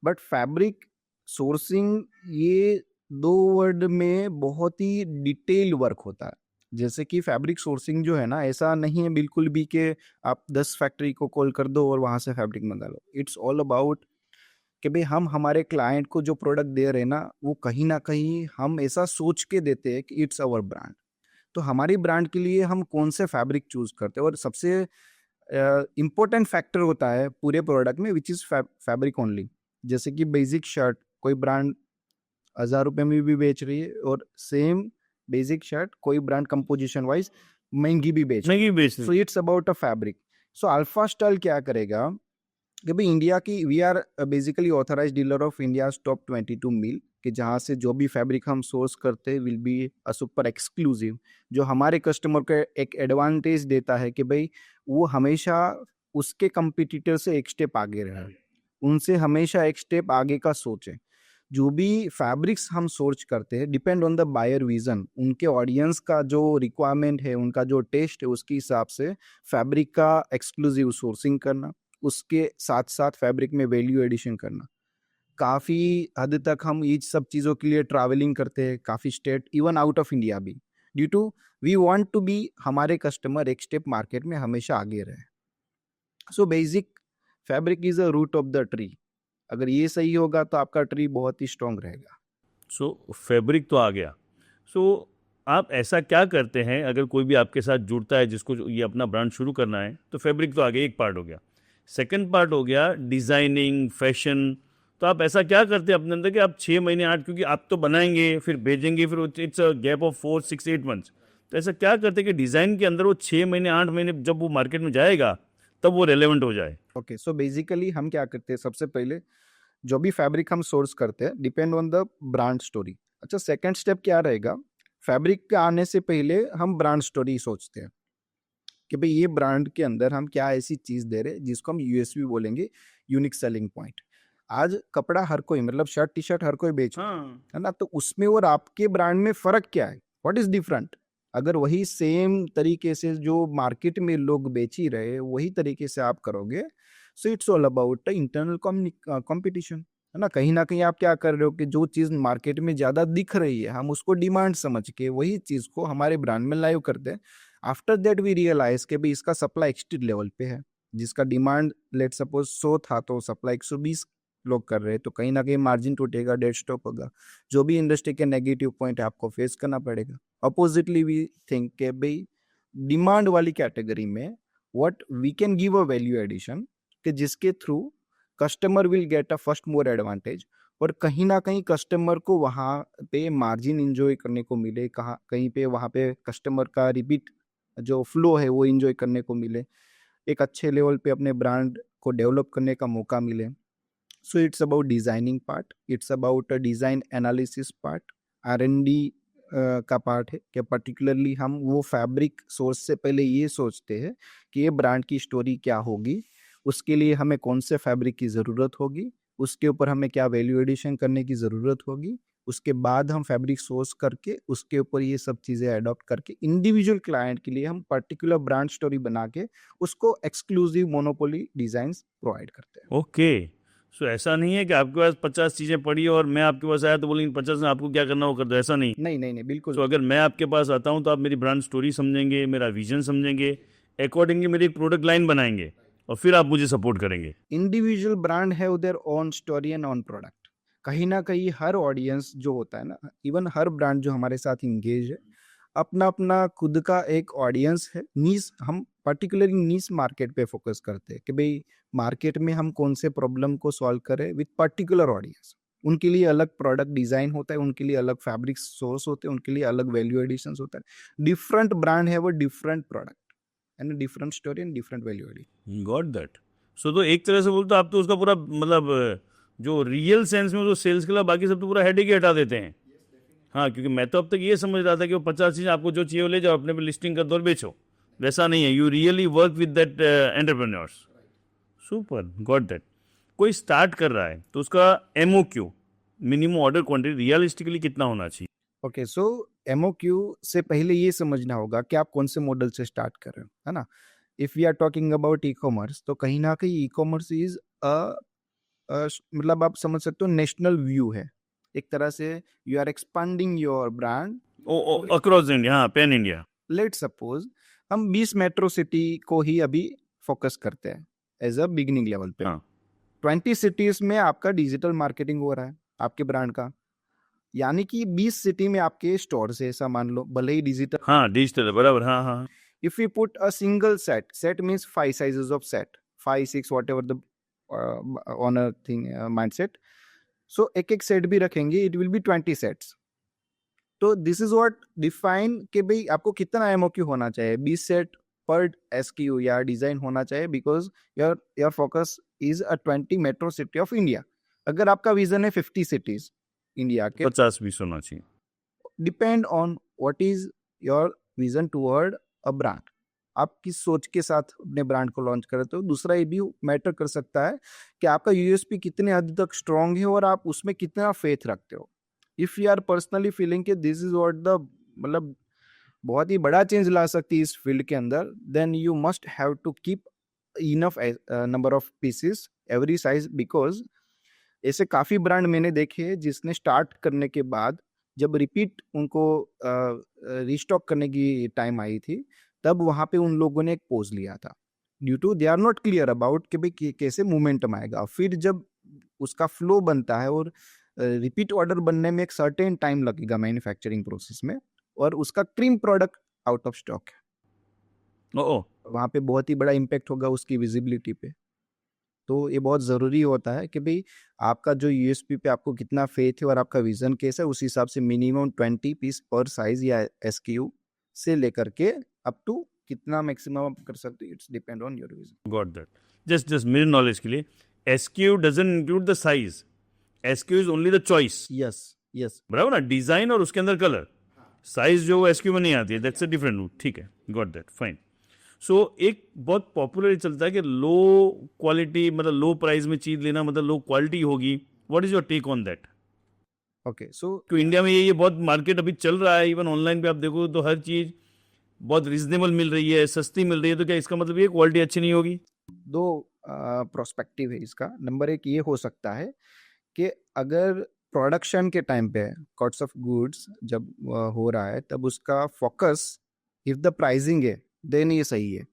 बट फैब्रिक सोर्सिंग ये 2 वर्ड में बहुत ही डिटेल वर्क होता है. जैसे कि फैब्रिक सोर्सिंग जो है ना, ऐसा नहीं है बिल्कुल भी कि आप 10 फैक्ट्री को कॉल कर दो और वहां से फैब्रिक मंगा लो. इट्स ऑल अबाउट कि भाई हम हमारे क्लाइंट को जो प्रोडक्ट दे रहे हैं ना, वो कहीं ना कहीं हम ऐसा सोच के देते हैं कि इट्स आवर ब्रांड. तो हमारी ब्रांड के लिए हम कौन से फैब्रिक चूज करते हैं, और सबसे इम्पोर्टेंट फैक्टर होता है पूरे प्रोडक्ट में, विच इज फैब्रिक ओनली. जैसे कि बेसिक शर्ट कोई ब्रांड 1000 रुपये में भी बेच रही है, और सेम बेसिक शर्ट कोई ब्रांड कंपोजिशन वाइज महंगी भी बेच महंगी बेच so it's about a fabric. So Alpha Style क्या करेगा कि भाई इंडिया की we are basically authorise dealer of India top 22 mill कि जहाँ से जो भी फैब्रिक हम सोर्स करते हैं will be a super exclusive, जो हमारे कस्टमर को एक एडवांटेज देता है कि भाई वो हमेशा उसके कंपटीटर से एक स्टेप आगे रहे, उनसे हमेशा एक स्टेप आगे का सोचे. जो भी फैब्रिक्स हम सोर्च करते हैं depend on the buyer vision, उनके ऑडियंस का जो रिक्वायरमेंट है, उनका जो टेस्ट है, उसके हिसाब से फैब्रिक का एक्सक्लूसिव सोर्सिंग करना, उसके साथ साथ फैब्रिक में वैल्यू एडिशन करना. काफ़ी हद तक हम ये सब चीज़ों के लिए ट्रैवलिंग करते हैं, काफ़ी state even out of India भी, due to we want to be हमारे कस्टमर एक स्टेप मार्केट में हमेशा आगे रहे. So basic fabric is a root of the tree. अगर ये सही होगा तो आपका ट्री बहुत ही स्ट्रांग रहेगा. सो फैब्रिक तो आ गया. सो आप ऐसा क्या करते हैं अगर कोई भी आपके साथ जुड़ता है जिसको ये अपना ब्रांड शुरू करना है, तो फैब्रिक तो आ गया, एक पार्ट हो गया. सेकंड पार्ट हो गया डिज़ाइनिंग, फैशन. तो आप ऐसा क्या करते हैं अपने अंदर कि आप 6 महीने 8, क्योंकि आप तो बनाएंगे फिर भेजेंगे, फिर it's a gap of 4 6 8 months. तो ऐसा क्या करते हैं कि डिज़ाइन के अंदर वो 6 महीने 8 महीने जब वो मार्केट में जाएगा तब वो रेलेवेंट हो जाए. ओके, सो बेसिकली हम क्या करते हैं, सबसे पहले जो भी फैब्रिक हम सोर्स करते हैं depend on the brand story. अच्छा, सेकंड स्टेप क्या रहेगा, फैब्रिक के आने से पहले हम ब्रांड स्टोरी सोचते हैं कि भाई ये ब्रांड के अंदर हम क्या ऐसी चीज दे रहे हैं जिसको हम यूएसपी बोलेंगे, यूनिक सेलिंग पॉइंट. आज कपड़ा हर कोई, मतलब शर्ट टी शर्ट हर कोई बेच रहा हाँ, है ना, तो उसमें और आपके ब्रांड में फर्क क्या है, व्हाट इज डिफरेंट. अगर वही सेम तरीके से जो मार्केट में लोग बेच ही रहे वही तरीके से आप करोगे, so it's all about internal competition, है ना कहीं आप क्या कर रहे हो कि जो चीज मार्केट में ज्यादा दिख रही है हम उसको डिमांड समझ के वही चीज को हमारे ब्रांड में लाइव करते हैं. आफ्टर दैट वी रियलाइज के भी इसका सप्लाई एक्सटेंड लेवल पे है, जिसका डिमांड लेट सपोज 100 था तो सप्लाई 120 लोग कर रहे हैं, तो कहीं ना कहीं मार्जिन टूटेगा, डेड स्टॉप होगा. जो भी इंडस्ट्री के नेगेटिव पॉइंट है आपको फेस करना पड़ेगा. अपोजिटली वी थिंक के भाई डिमांड वाली कैटेगरी में what we can give a value addition कि जिसके through customer will get a first more advantage, और कहीं ना कहीं कस्टमर को वहाँ पे मार्जिन इंजॉय करने को मिले, कहाँ कहीं पे वहाँ पे कस्टमर का रिपीट जो फ्लो है वो इंजॉय करने को मिले, एक अच्छे लेवल पे अपने ब्रांड को डेवलप करने का मौका मिले. सो it's about designing part, it's about design analysis part, R&D का पार्ट है कि पर्टिकुलरली हम वो फैब्रिक सोर्स से पहले ये सोचते हैं कि ये ब्रांड की स्टोरी क्या होगी, उसके लिए हमें कौन से फैब्रिक की ज़रूरत होगी, उसके ऊपर हमें क्या वैल्यू एडिशन करने की ज़रूरत होगी. उसके बाद हम फैब्रिक सोर्स करके उसके ऊपर ये सब चीज़ें अडॉप्ट करके इंडिविजुअल क्लाइंट के लिए हम पर्टिकुलर ब्रांड स्टोरी बना के उसको एक्सक्लूसिव मोनोपोली डिज़ाइंस प्रोवाइड करते हैं. ओके. सो ऐसा नहीं है कि आपके पास 50 चीज़ें पड़ी और मैं आपके पास आया तो बोलेंगे 50 में आपको क्या करना वो कर दो, ऐसा नहीं. नहीं नहीं नहीं, बिल्कुल सो अगर मैं आपके पास आता हूँ तो आप मेरी ब्रांड स्टोरी समझेंगे, मेरा विजन समझेंगे, अकॉर्डिंगली मेरी एक प्रोडक्ट लाइन बनाएंगे और फिर आप मुझे सपोर्ट करेंगे. Individual brand have their own story and own product. कहीं ना कहीं हर ऑडियंस जो होता है ना, इवन हर ब्रांड जो हमारे साथ इंगेज है, अपना अपना खुद का एक ऑडियंस है. नीस हम पर्टिकुलरली नीस मार्केट पे फोकस करते हैं कि भाई मार्केट में हम कौन से प्रॉब्लम को सॉल्व करें विद पर्टिकुलर ऑडियंस. उनके लिए अलग प्रोडक्ट डिजाइन होता है, उनके लिए अलग फैब्रिक सोर्स होते हैं, उनके लिए अलग वैल्यू एडिशन होता है. डिफरेंट ब्रांड है वो different product and different story and different value addition. Got that. So तो एक तरह से बोलते आप तो उसका पूरा मतलब जो रियल सेंस में जो सेल्स के लिए बाकी सब तो पूरा हेडेक ही हटा देते हैं. हाँ, क्योंकि मैं तो अब तक ये समझ रहा था कि वो 50 चीज़ें आपको जो चाहिए वो ले जाओ, अपने पे लिस्टिंग कर दो और बेचो. वैसा नहीं है. You really work with that entrepreneurs. Super, got that. कोई स्टार्ट कर रहा है तो उसका MOQ, minimum order quantity, realistically कितना होना चाहिए? ओके, सो MOQ से पहले ये समझना होगा कि आप कौन से मॉडल से स्टार्ट कर रहे हो, है ना. If we are talking about e commerce, तो कहीं ना कहीं ई कॉमर्स इज मतलब आप समझ सकते हो नेशनल व्यू है एक तरह से. You are expanding your brand. Oh across India, हाँ, पैन इंडिया. लेट सपोज हम 20 मेट्रो सिटी को ही अभी फोकस करते हैं एज अ बिगिनिंग लेवल पे. हाँ 20 सिटीज में आपका डिजिटल मार्केटिंग हो रहा है आपके ब्रांड का, यानी कि 20 सिटी में आपके स्टोर से, ऐसा मान लो, भले ही डिजिटल. हाँ, डिजिटल है, बराबर. हाँ हाँ. If we put a single set means 5 sizes of set, 5 6 whatever the on a thing mindset. So एक एक सेट भी रखेंगे, it will be 20 sets. तो दिस इज व्हाट डिफाइन कि भाई आपको कितना एमओक्यू होना चाहिए, 20 सेट पर एसक्यू या डिजाइन होना चाहिए, because your focus is a 20 metro city of India. अगर आपका विजन है 50 सिटीज इंडिया के, 50-20 होना चाहिए। Depend on what is your vision toward a brand. आप किस सोच के साथ अपने ब्रांड को लॉन्च करते हो। दूसरा ये भी मैटर कर सकता है कि आपका यूएसपी कितने हद तक स्ट्रांग है और आप उसमें कितना फेथ रखते हो। If you are personally feeling कि दिस इज व्हाट द मतलब बहुत ही बड़ा चेंज ला सकती है इस फील्ड के अंदर, then you must have to keep enough number of pieces every size, because ऐसे काफी ब्रांड मैंने देखे हैं जिसने स्टार्ट करने के बाद जब रिपीट उनको रिस्टॉक करने की टाइम आई थी, तब वहां पे उन लोगों ने एक पोज लिया था due to they are not clear about कि भाई कैसे मोमेंटम आएगा। फिर जब उसका फ्लो बनता है और रिपीट ऑर्डर बनने में एक सर्टेन टाइम लगेगा मैन्युफैक्चरिंग प्रोसेस में, और उसका cream product out of stock है, ओ वहाँ पे बहुत ही बड़ा इम्पैक्ट होगा उसकी विजिबिलिटी पे। तो ये बहुत ज़रूरी होता है कि भाई आपका जो यूएसपी पे आपको कितना फेथ है और आपका विजन कैसा है, उस हिसाब से मिनिमम 20 पीस पर साइज या एसक्यू से लेकर के अप टू कितना मैक्सिमम आप कर सकते हो, it's depend on your vision. Got that. Just मेरे नॉलेज के लिए, SQ doesn't include the size, SQ is only the choice. Yes yes. बराबर ना, डिजाइन और उसके अंदर कलर, साइज जो एसक्यू में नहीं आती है, दैट्स अ डिफरेंट रूट। ठीक है, गॉट दैट, फाइन। सो एक बहुत पॉपुलर चलता है कि लो क्वालिटी मतलब लो प्राइस में चीज लेना मतलब लो क्वालिटी होगी। What is your take on that? Okay so तो इंडिया में ये बहुत मार्केट अभी चल रहा है, इवन ऑनलाइन पे आप देखो तो हर चीज बहुत रिजनेबल मिल रही है, सस्ती मिल रही है, तो क्या इसका मतलब ये क्वालिटी अच्छी नहीं होगी? दो प्रोस्पेक्टिव है इसका। नंबर एक ये हो सकता है कि अगर प्रोडक्शन के टाइम पे कॉस्ट ऑफ गुड्स जब हो रहा है, तब उसका फोकस इफ द प्राइसिंग है, देन ये सही है।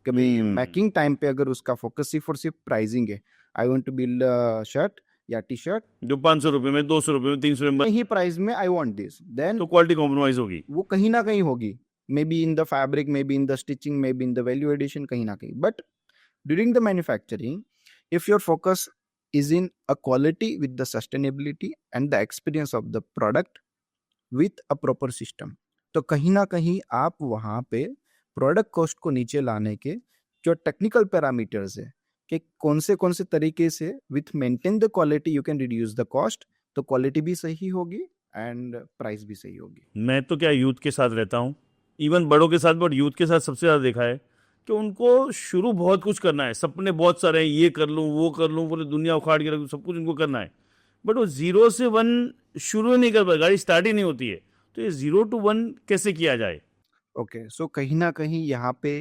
कभी मैकिंग टाइम पे अगर उसका फोकस सिर्फ और सिर्फ प्राइसिंग है, I want to build shirt या टी शर्ट जो 500 रुपए में, 200 रुपए में, 300 रुपए में, ही प्राइस में आई वांट दिस, देन तो क्वालिटी कॉम्प्रोमाइज होगी। वो कहीं ना कहीं होगी, may be in the fabric, may be in the stitching, may be in the value addition, कहीं ना कहीं। But during the manufacturing, if your focus is in a quality with the sustainability and the experience of the product with a proper system, तो कहीं ना कहीं आप वहाँ पे प्रोडक्ट कॉस्ट को नीचे लाने के जो टेक्निकल पैरामीटर्स है कि कौन से तरीके से with maintain the quality you can reduce the cost, तो क्वालिटी भी सही होगी एंड प्राइस भी सही होगी। मैं तो क्या यूथ के साथ रहता हूँ, इवन बड़ों के साथ, बट यूथ के साथ सबसे ज़्यादा देखा है कि उनको शुरू बहुत कुछ करना है, सपने बहुत सारे हैं, ये कर लूँ वो कर लूँ, पूरी दुनिया उखाड़ के रख दूँ, सब कुछ उनको करना है, बट वो 0 से 1 शुरू नहीं कर पाए, गाड़ी स्टार्ट ही नहीं होती है। तो ये 0 to 1 कैसे किया जाए? ओके सो कहीं ना कहीं यहाँ पे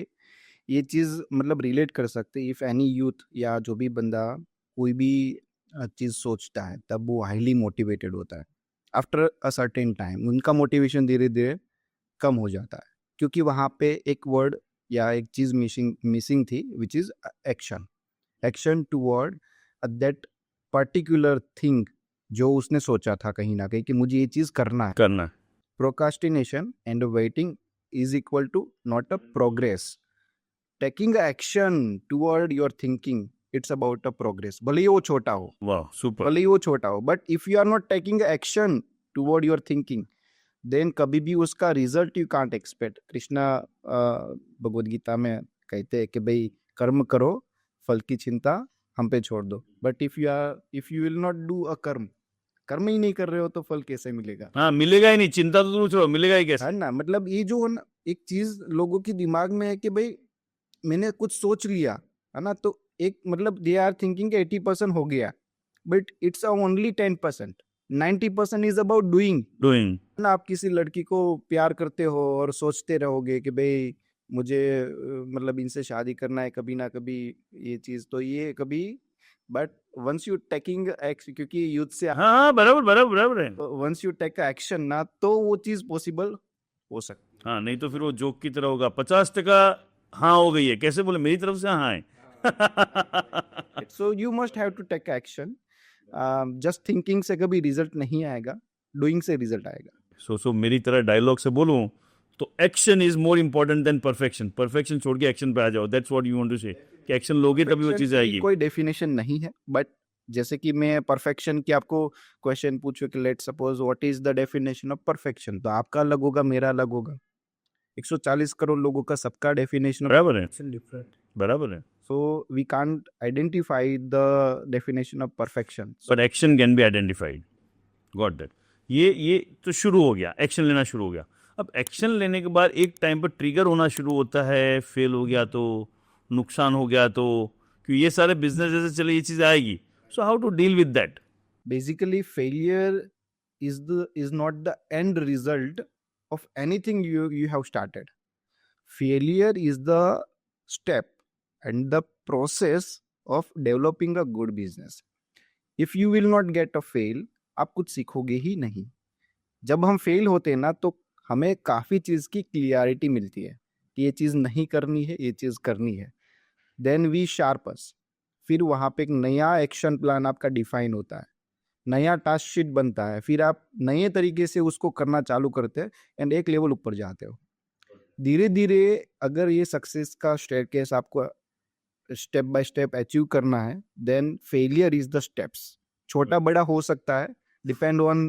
ये चीज़ मतलब रिलेट कर सकते हैं। इफ़ एनी यूथ या जो भी बंदा कोई भी चीज़ सोचता है, तब वो हाईली मोटिवेटेड होता है। आफ्टर अ सर्टेन टाइम उनका मोटिवेशन धीरे धीरे कम हो जाता है, क्योंकि वहाँ पे एक वर्ड या एक चीज़ मिसिंग थी, which is action toward that particular thing जो उसने सोचा था कहीं ना कहीं कि मुझे ये चीज़ करना है। Procrastination and waiting is equal to not a progress. Taking action toward your thinking, it's about a progress. भले ही वो छोटा हो, वाह सुपर, भले ही वो छोटा हो, but if you are not taking action toward your thinking, then कभी भी उसका result you can't expect. Krishna Bhagavad Gita में कहते हैं कि भाई कर्म करो, फल की चिंता हम पे छोड़ दो। But if you will not do a कर्म ही नहीं कर रहे हो, तो फल कैसे मिलेगा? हाँ मिलेगा ही नहीं, चिंता तो छोड़ो, मिलेगा ही कैसे? है ना, मतलब ये जो एक चीज लोगों की दिमाग में है कि भाई मैंने कुछ सोच लिया है ना, तो एक मतलब दे आर थिंकिंग 80% हो गया, but it's only 10%, 90% is about doing. ना आप किसी लड़की को प्यार करते हो और सोचते रहोगे कि भाई मुझे मतलब इनसे शादी करना है कभी ना कभी, ये चीज तो ये कभी, but once you taking action, क्योंकि यूथ से हाँ बराबर है, वंस यू टेक एक्शन ना, तो वो चीज पॉसिबल हो सकती है। हाँ नहीं तो फिर वो जोक की तरह होगा, 50% हाँ हो गई है, कैसे बोले मेरी तरफ से हाँ है। So you must have to take action. Just thinking से कभी रिजल्ट नहीं आएगा, डूइंग से रिजल्ट आएगा। सो मेरी तरह डायलॉग से बोलूं तो action is more important than perfection छोड़ के एक्शन पे आ जाओ, that's what you want to say, कि एक्शन लोगे तभी वो चीज आएगी। कोई डेफिनेशन नहीं है, बट जैसे कि मैं परफेक्शन की आपको क्वेश्चन पूछूं कि let suppose what is the definition of perfection, तो आपका अलग होगा, मेरा अलग होगा, 140 करोड़ लोगों का सबका डेफिनेशन ऑफ बराबर है, परफेक्शन डिफरेंट, बराबर है। so we can't identify the definition of perfection. So पर action can be identified, got that. ये तो शुरू हो गया, एक्शन लेना शुरू हो गया। अब एक्शन लेने के बाद एक टाइम पर ट्रिगर होना शुरू होता है, फेल हो गया तो, नुकसान हो गया तो, क्योंकि ये सारे बिजनेस जैसे चले ये चीज़ आएगी। So how to deal with that? basically failure is not the end result of anything you have started. Failure is the step and the process of developing a good business. If you will not get a fail, आप कुछ सीखोगे ही नहीं। जब हम fail होते हैं ना तो हमें काफ़ी चीज़ की क्लियरिटी मिलती है कि ये चीज़ नहीं करनी है, ये चीज़ करनी है। देन वी शार्पस, फिर वहाँ पे एक नया एक्शन प्लान आपका डिफाइन होता है, नया टास्क शीट बनता है, फिर आप नए तरीके से उसको करना चालू करते हैं एंड एक लेवल ऊपर जाते हो। धीरे धीरे अगर ये सक्सेस का स्टेयरकेस आपको स्टेप बाय स्टेप अचीव करना है, then failure is the steps. छोटा बड़ा हो सकता है, डिपेंड ऑन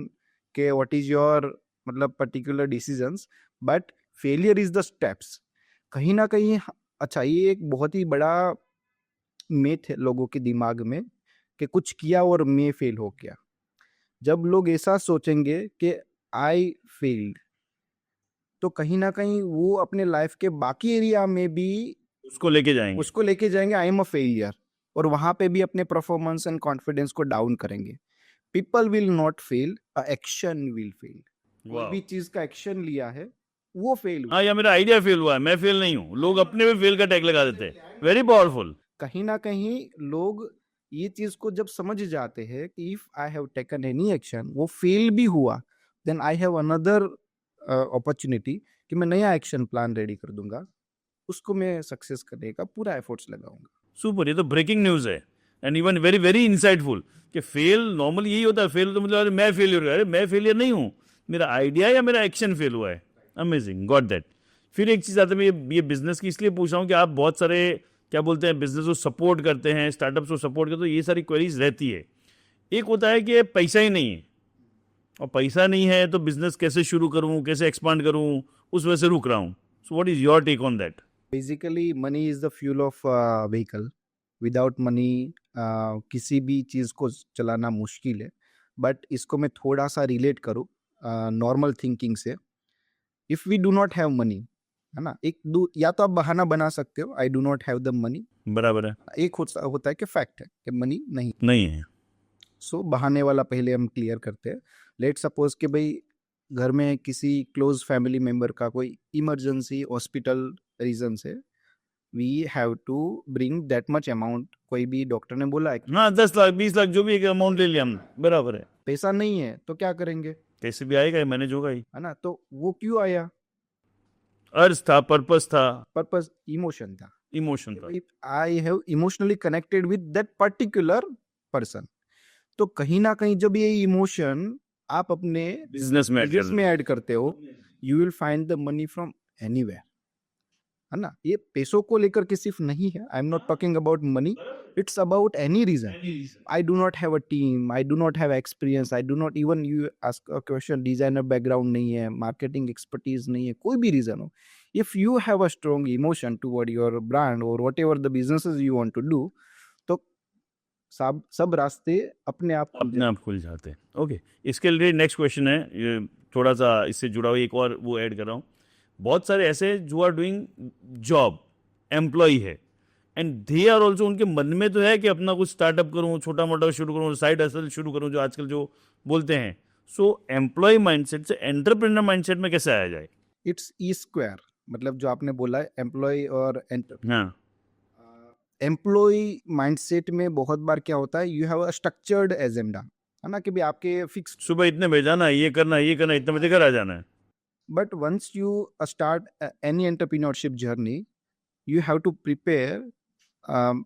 के व्हाट इज योर मतलब particular decisions, but failure is the steps. कहीं ना कहीं अच्छा, ये एक बहुत ही बड़ा मिथ है लोगों के दिमाग में कि कुछ किया और मैं फेल हो गया। जब लोग ऐसा सोचेंगे कि आई फेल्ड, तो कहीं ना कहीं वो अपने लाइफ के बाकी एरिया में भी उसको लेके जाएंगे, आई एम अ फेलियर, और वहां पे भी अपने परफॉर्मेंस एंड कॉन्फिडेंस को डाउन करेंगे। People will not fail, action will fail. कोई भी चीज का एक्शन लिया है वो फेल हुआ। हाँ, या मेरा आइडिया फेल हुआ है, मैं फेल नहीं हूँ, लोग अपने पे फेल का टैग लगा देते हैं। Very powerful. कहीं ना कहीं लोग ये चीज को जब समझ जाते हैं कि if I have taken any action, वो फेल भी हुआ, then I have another opportunity कि मैं नया एक्शन प्लान रेडी कर दूंगा, उसको मैं सक्सेस करने का पूरा एफर्ट्स लगाऊंगा। सुपर, ये तो ब्रेकिंग न्यूज है and even very very insightful कि फेल नॉर्मली यही होता है। फेल तो मतलब अरे मैं फेलियर, अरे मैं फेलियर नहीं हूँ, मेरा आइडिया या मेरा एक्शन फेल हुआ है। Amazing, got that. फिर एक चीज़ आती है, ये बिजनेस की इसलिए पूछ रहा हूँ कि आप बहुत सारे क्या बोलते हैं बिजनेस को सपोर्ट करते हैं, स्टार्टअप्स को सपोर्ट करते, तो ये सारी क्वेरीज रहती है। एक होता है कि पैसा ही नहीं है, और पैसा नहीं है तो बिजनेस कैसे शुरू करूँ, कैसे एक्सपांड करूँ, उस वजह से रुक रहा हूँ। So what is your take on that? Basically money is the fuel of vehicle. Without money किसी भी चीज़ को चलाना मुश्किल है। बट इसको मैं थोड़ा सा रिलेट करूँ नॉर्मल थिंकिंग से। If we do not have money, है ना, या तो आप बहाना बना सकते हो, I do not have the money. बराबर है, एक होता है कि फैक्ट है कि मनी नहीं। नहीं है। सो बहाने वाला पहले हम क्लियर करते हैं। लेट सपोज कि भाई घर में किसी क्लोज फैमिली मेम्बर का कोई इमरजेंसी हॉस्पिटल रीजन से we have to bring that much amount. कोई भी डॉक्टर ने बोला है कि हाँ, 10 लाख 20 लाख जो भी एक अमाउंट ले लिया हमने, बराबर है। पैसा नहीं है तो क्या करेंगे, कैसे भी आएगा, मैनेज होगा ही। है ना। तो वो क्यों आया, अर्ज था, पर्पस था, पर्पस इमोशन था। इमोशन था। I have emotionally connected with that particular person. तो कहीं ना कहीं जब ये इमोशन आप अपने बिजनेस में ऐड बिजनेस में ऐड करते हो, you will find the money from anywhere, है ना। ये पैसों को लेकर के सिर्फ नहीं है, I am not talking about money, it's about any reason. I do not have a team, I do not have experience, I do not even you ask a question, designer background नहीं है, marketing expertise नहीं है, कोई भी reason हो, if you have a strong emotion toward your brand और whatever the businesses you want to do, तो सब रास्ते अपने आप खुल जाते हैं। ओके, इसके लिए नेक्स्ट क्वेश्चन है, ये थोड़ा सा इससे जुड़ा हुआ एक और वो ऐड कर रहा हूँ। बहुत सारे ऐसे जो आर डूइंग जॉब, एम्प्लॉय है, एंड दे आर ऑल्सो, उनके मन में तो है कि अपना कुछ स्टार्टअप करूँ, छोटा मोटा शुरू करूँ, साइड हसल शुरू करूँ, जो आजकल जो बोलते हैं। सो एम्प्लॉय माइंडसेट से एंटरप्रेन्योर माइंडसेट में कैसे आया जाए? इट्स ई स्क्वायर, मतलब जो आपने बोला है एम्प्लॉय और हाँ, एम्प्लॉय माइंडसेट में बहुत बार क्या होता है, you have a structured agenda, है ना, कि भी आपके फिक्स, सुबह इतने बजे जाना है, ये करना है, ये करना है, इतने बजे घर आ जाना है। But once you start any entrepreneurship journey, you have to prepare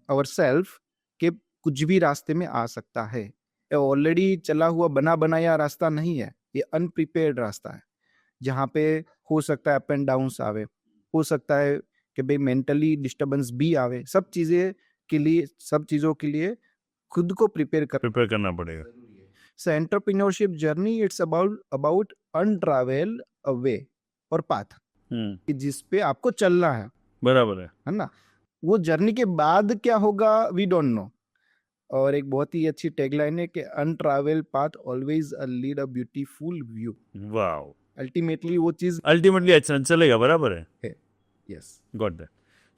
our self कि कुछ भी रास्ते में आ सकता है। ये ऑलरेडी चला हुआ बना बनाया रास्ता नहीं है, ये अनप्रिपेयर्ड रास्ता है, जहाँ पे हो सकता है अप एंड डाउन्स आवे, हो सकता है कि भाई मेंटली डिस्टर्बेंस भी आवे। सब चीज़ों के लिए खुद को प्रिपेयर कर प्रिपेयर करना पड़ेगा। So entrepreneurship journey it's about untravel a way और path कि जिस पे आपको चलना बराबर है। ना। वो जर्नी के बाद क्या होगा वी डोंट नो। और एक बहुत ही अच्छी टैगलाइन है कि untravel path always lead a beautiful view. Wow, ultimately वो चीज अल्टीमेटली अच्छा चलेगा, बराबर है। Yes got that.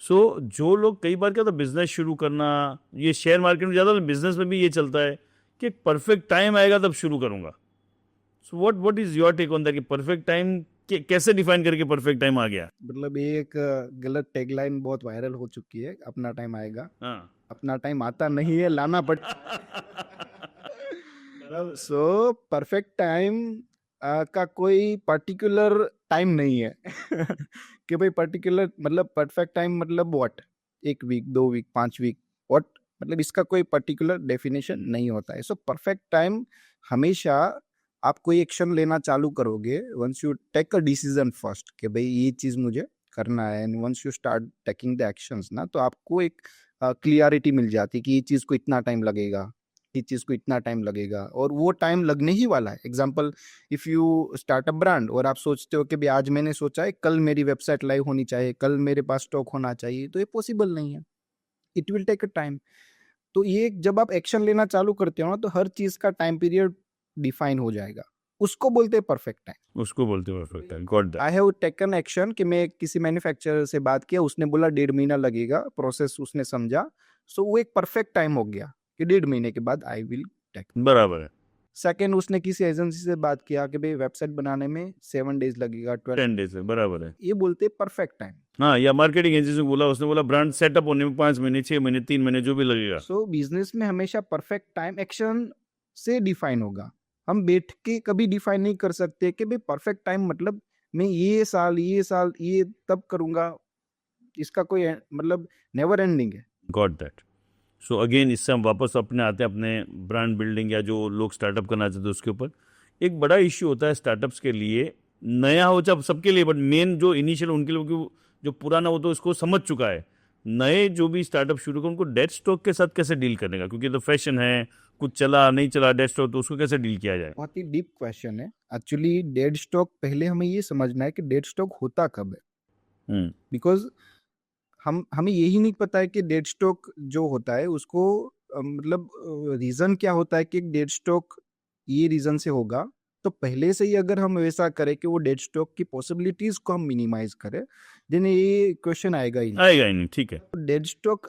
सो जो लोग कई बार क्या होता है बिजनेस शुरू करना, ये शेयर मार्केट में ज़्यादा, बिजनेस में भी ये चलता है कि परफेक्ट टाइम आएगा तब शुरू करूंगा। So what is your take on that कि परफेक्ट टाइम कैसे डिफाइन करके परफेक्ट टाइम आ गया? मतलब ये एक गलत टैगलाइन बहुत वायरल हो चुकी है, अपना टाइम आएगा। हाँ। अपना टाइम आता नहीं है, लाना पड़ता। सो परफेक्ट टाइम का कोई पर्टिकुलर टाइम नहीं है कि भाई पर्टिकुलर मतलब परफेक्ट टाइम मतलब what, 1 week 2 week 5 week what, मतलब इसका कोई पर्टिकुलर डेफिनेशन नहीं होता है। सो परफेक्ट टाइम हमेशा आप कोई एक्शन लेना चालू करोगे once you take a decision first कि भाई ये चीज मुझे करना है, and once you start taking the actions ना, तो आपको एक क्लियरिटी मिल जाती है कि ये चीज को इतना टाइम लगेगा, इस चीज को इतना टाइम लगेगा, और वो टाइम लगने ही वाला है। Example, if you start a brand और आप सोचते हो कि भाई आज मैंने सोचा है कल मेरी वेबसाइट लाइव होनी चाहिए, कल मेरे पास स्टॉक होना चाहिए, तो ये पॉसिबल नहीं है। It will take a time. तो ये जब आप एक्शन लेना चालू करते हो ना, तो हर चीज का टाइम पीरियड डिफाइन हो जाएगा, उसको बोलते हैं परफेक्ट टाइम। उसको बोलते हैं perfect time. Got that. I have taken action कि मैं किसी मैन्युफैक्चरर से बात किया, उसने बोला 1.5 महीना लगेगा, प्रोसेस उसने समझा, सो वो एक परफेक्ट टाइम हो गया कि 1.5 महीने के बाद आई विल टेक। बराबर है। सेकेंड, उसने किसी एजेंसी से बात किया कि भाई वेबसाइट बनाने में 7 डेज लगेगा, 12, 10 डेज है, बराबर है। ये बोलते हैं परफेक्ट टाइम। हाँ, या मार्केटिंग एजेंसी को बोला, उसने बोला ब्रांड सेटअप होने में 5 महीने 6 महीने 3 महीने जो भी लगेगा। सो बिजनेस में हमेशा परफेक्ट टाइम एक्शन से डिफाइन होगा। हम बैठ के कभी डिफाइन नहीं कर सकते कि भाई परफेक्ट टाइम मतलब मैं ये साल ये तब करूंगा, इसका कोई मतलब नेवर एंडिंग है। Got that. सो अगेन इससे हम वापस अपने आते हैं अपने ब्रांड बिल्डिंग या जो लोग स्टार्टअप करना चाहते हैं उसके ऊपर। एक बड़ा इश्यू होता है स्टार्टअप्स के लिए, नया हो चाहे सबके लिए, बट मेन जो इनिशियल उनके लिए, क्योंकि जो पुराना हो तो इसको समझ चुका है। नए जो भी स्टार्टअप शुरू कर, उनको डेड स्टॉक के साथ कैसे डील करने का, क्योंकि तो फैशन है, कुछ चला नहीं चला डेड स्टॉक, तो उसको कैसे डील किया जाए? बहुत ही डीप क्वेश्चन है एक्चुअली। डेड स्टॉक, पहले हमें ये समझना है कि डेड स्टॉक होता कब है, बिकॉज हमें यही नहीं पता है कि डेड स्टॉक जो होता है उसको मतलब रीजन क्या होता है कि डेड स्टॉक ये रीजन से होगा। तो पहले से ही अगर हम वैसा करें कि वो डेड स्टॉक की पॉसिबिलिटीज को हम मिनिमाइज करें, देन ये क्वेश्चन आएगा ही नहीं। ठीक है। नहीं। डेड स्टॉक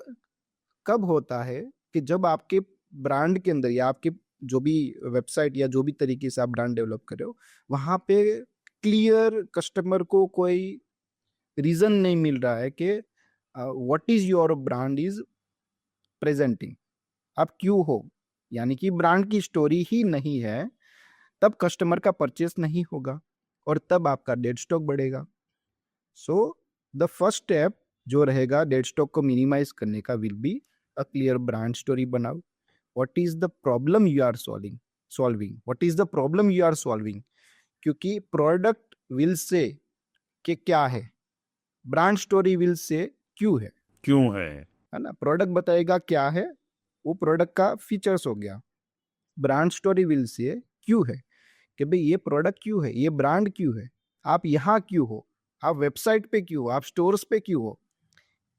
कब होता है कि जब आपके ब्रांड के अंदर या आपके जो भी वेबसाइट या जो भी तरीके से आप ब्रांड डेवलप कर रहे हो, वहां पे क्लियर कस्टमर को कोई रीजन नहीं मिल रहा है कि what is your brand is presenting, आप क्यों हो, यानी कि ब्रांड की स्टोरी ही नहीं है, तब कस्टमर का परचेस नहीं होगा और तब आपका डेड स्टॉक बढ़ेगा। सो द फर्स्ट स्टेप जो रहेगा डेड स्टॉक को मिनिमाइज करने का will be a clear brand story बनाओ। What is the problem you are solving, what is the problem you are solving, क्योंकि प्रोडक्ट विल से कि क्या है, ब्रांड स्टोरी विल से क्यों है ना। प्रोडक्ट बताएगा क्या है, वो प्रोडक्ट का फीचर्स हो गया। ब्रांड स्टोरी विल से क्यों है कि भाई ये प्रोडक्ट क्यों है, ये ब्रांड क्यों है, आप यहाँ क्यों हो, आप वेबसाइट पे क्यों हो, आप स्टोर्स पे क्यों हो,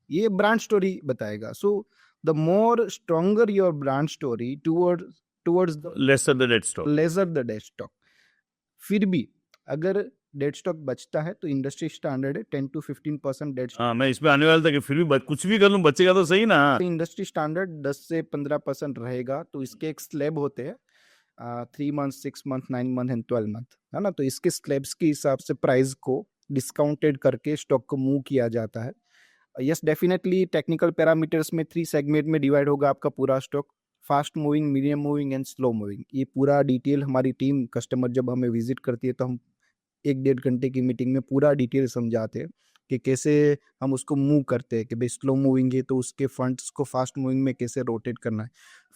ये ब्रांड स्टोरी बताएगा। So the more stronger your brand story towards the lesser the dead stock. Lesser the dead stock. फिर भी अगर डेड स्टॉक बचता है तो इंडस्ट्री स्टैंडर्ड है 10 to 15% डेड स्टॉक। हाँ, मैं इसमें आने वाला था कि फिर भी कुछ भी कर लूँ बचेगा तो सही ना। इंडस्ट्री स्टैंडर्ड 10 से 15% रहेगा, तो इसके एक स्लैब होते हैं 3 month 6 month 9 month and 12 month, है ना। तो इसके स्लैब्स के हिसाब से प्राइस को डिस्काउंटेड करके स्टॉक को मूव किया जाता है। यस डेफिनेटली टेक्निकल पैरामीटर्स में 3 सेगमेंट में डिवाइड होगा आपका पूरा stock, fast moving, medium moving and slow moving. ये पूरा डिटेल हमारी टीम कस्टमर जब हमें विजिट करती है तो हम 1-1.5 घंटे की मीटिंग में पूरा डिटेल समझाते हैं कि कैसे हम उसको मूव करते हैं, कि भाई स्लो मूविंग है तो उसके फंड्स को फास्ट मूविंग में कैसे रोटेट करना है,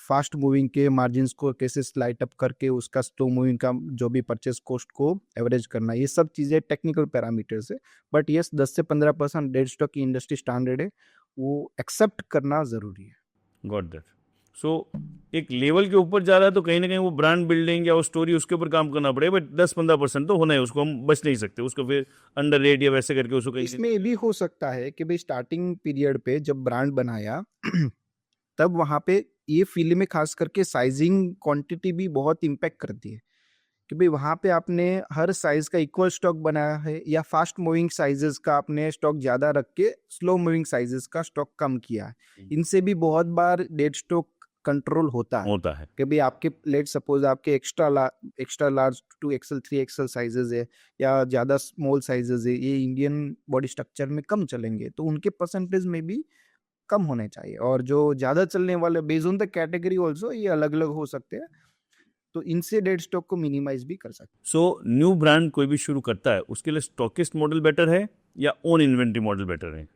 फास्ट मूविंग के मार्जिन्स को कैसे स्लाइड अप करके उसका स्लो मूविंग का जो भी परचेस कॉस्ट को एवरेज करना है। ये सब चीज़ें टेक्निकल पैरामीटर्स है, बट यस 10 से 15% डेड स्टॉक की इंडस्ट्री स्टैंडर्ड है, वो एक्सेप्ट करना ज़रूरी है। Got that. सो एक लेवल के ऊपर जा रहा है तो कहीं ना कहीं वो ब्रांड बिल्डिंग या वो स्टोरी उसके ऊपर काम करना पड़ेगा, बट 10-15% तो होना है, उसको हम बच नहीं सकते, उसको फिर अंडर रेट या वैसे करके उसको कहीं इसमें ये भी हो सकता है कि भाई स्टार्टिंग पीरियड पे जब ब्रांड बनाया तब वहां पे ये फील्ड में खास करके साइजिंग क्वांटिटी भी बहुत इम्पैक्ट करती है कि भाई वहां पे आपने हर साइज का इक्वल स्टॉक बनाया है या फास्ट मूविंग साइजेस का आपने स्टॉक ज्यादा रख के स्लो मूविंग साइजेस का स्टॉक कम किया है। इनसे भी बहुत बार डेड स्टॉक कंट्रोल होता है होता है। कि भाई आपके लेट सपोज आपके extra large 2XL 3XL sizes है या ज्यादा स्मॉल साइजेस है, ये इंडियन बॉडी स्ट्रक्चर में कम चलेंगे तो उनके परसेंटेज में भी कम होने चाहिए, और जो ज्यादा चलने वाले based on the category also ये अलग अलग हो सकते हैं, तो इनसे डेड स्टॉक को मिनिमाइज भी कर सकते हैं। सो न्यू ब्रांड कोई भी शुरू करता है उसके लिए स्टॉकिस्ट मॉडल बेटर है या ओन इन्वेंट्री मॉडल बेटर है?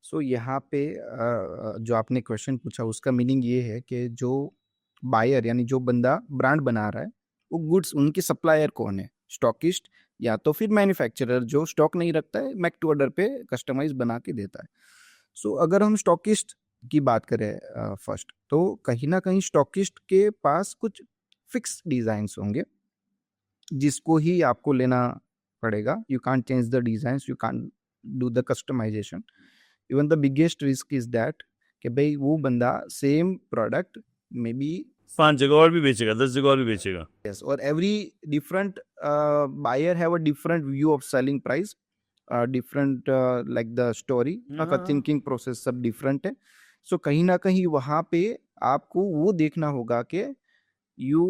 सो यहाँ पे जो आपने क्वेश्चन पूछा उसका मीनिंग ये है कि जो बायर यानी जो बंदा ब्रांड बना रहा है वो गुड्स उनके सप्लायर कौन है, स्टॉकिस्ट या तो फिर मैन्युफैक्चरर जो स्टॉक नहीं रखता है, मेक टू ऑर्डर पे कस्टमाइज बना के देता है। सो अगर हम स्टॉकिस्ट की बात करें फर्स्ट, तो कहीं ना कहीं स्टॉकिस्ट के पास कुछ फिक्स डिजाइन्स होंगे जिसको ही आपको लेना पड़ेगा। You can't change the designs, you can't do the customisation. Even the biggest risk is that कि भाई वो बंदा सेम प्रोडक्ट मे बी 5 जगह और भी बेचेगा, 10 जगह और भी बेचेगा। yes, or every different buyer have a different view of selling price, different like the story का thinking process सब different है। so कहीं ना कहीं वहाँ पे आपको वो देखना होगा कि you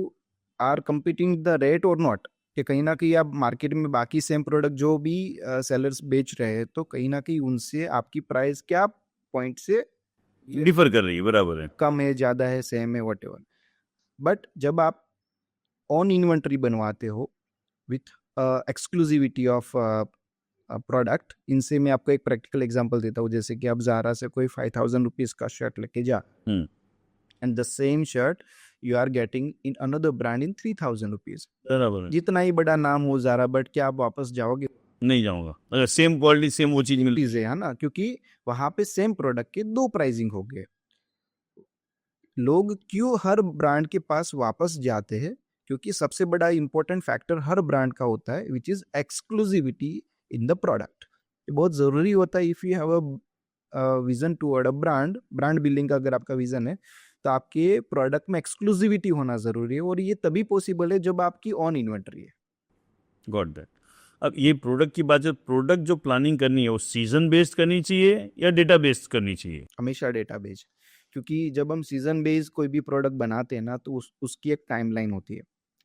are competing the rate or not, कि कहीं ना कहीं आप मार्केट में बाकी सेम प्रोडक्ट जो भी सेलर्स बेच रहे हैं तो कहीं ना कहीं उनसे आपकी प्राइस क्या पॉइंट से डिफर कर रही है, बराबर है। कम है, ज्यादा है, सेम है, वट एवर। बट जब आप ऑन इन्वेंटरी बनवाते हो विथ एक्सक्लूसिविटी ऑफ प्रोडक्ट, इनसे मैं आपको एक प्रैक्टिकल एग्जांपल देता हूँ। जैसे कि आप ज़ारा से कोई 5000 रुपीज़ का शर्ट लेके जा and the same shirt you are getting in another brand in 3000 rupees. बराबर है। जितना ही बड़ा नाम हो ज़ारा, बट क्या आप वापस जाओगे? नहीं जाऊंगा अगर सेम क्वालिटी सेम वो चीज मिलती चीज़ें है ना, क्योंकि वहाँ पे सेम प्रोडक्ट के दो प्राइसिंग हो गए। लोग क्यों हर ब्रांड के पास वापस जाते हैं? क्योंकि सबसे बड़ा इंपॉर्टेंट फैक्टर हर ब्रांड का होता है which is exclusivity in the product. ये बहुत जरूरी होता है। If you have a vision toward a brand building का अगर आपका विजन है तो आपके प्रोडक्ट में एक्सक्लूसिविटी होना जरूरी है, और ये तभी पॉसिबल है जब आपकी ऑन इन्वेंटरी है। Got that. अब ये प्रोडक्ट की बात है, प्रोडक्ट जो प्लानिंग करनी है वो सीजन बेस्ड करनी चाहिए या डेटा बेस्ड करनी चाहिए? हमेशा डेटा बेस्ड, क्योंकि जब हम सीजन बेस्ड कोई भी प्रोडक्ट बनाते हैं ना तो उसकी एक टाइमलाइन होती है।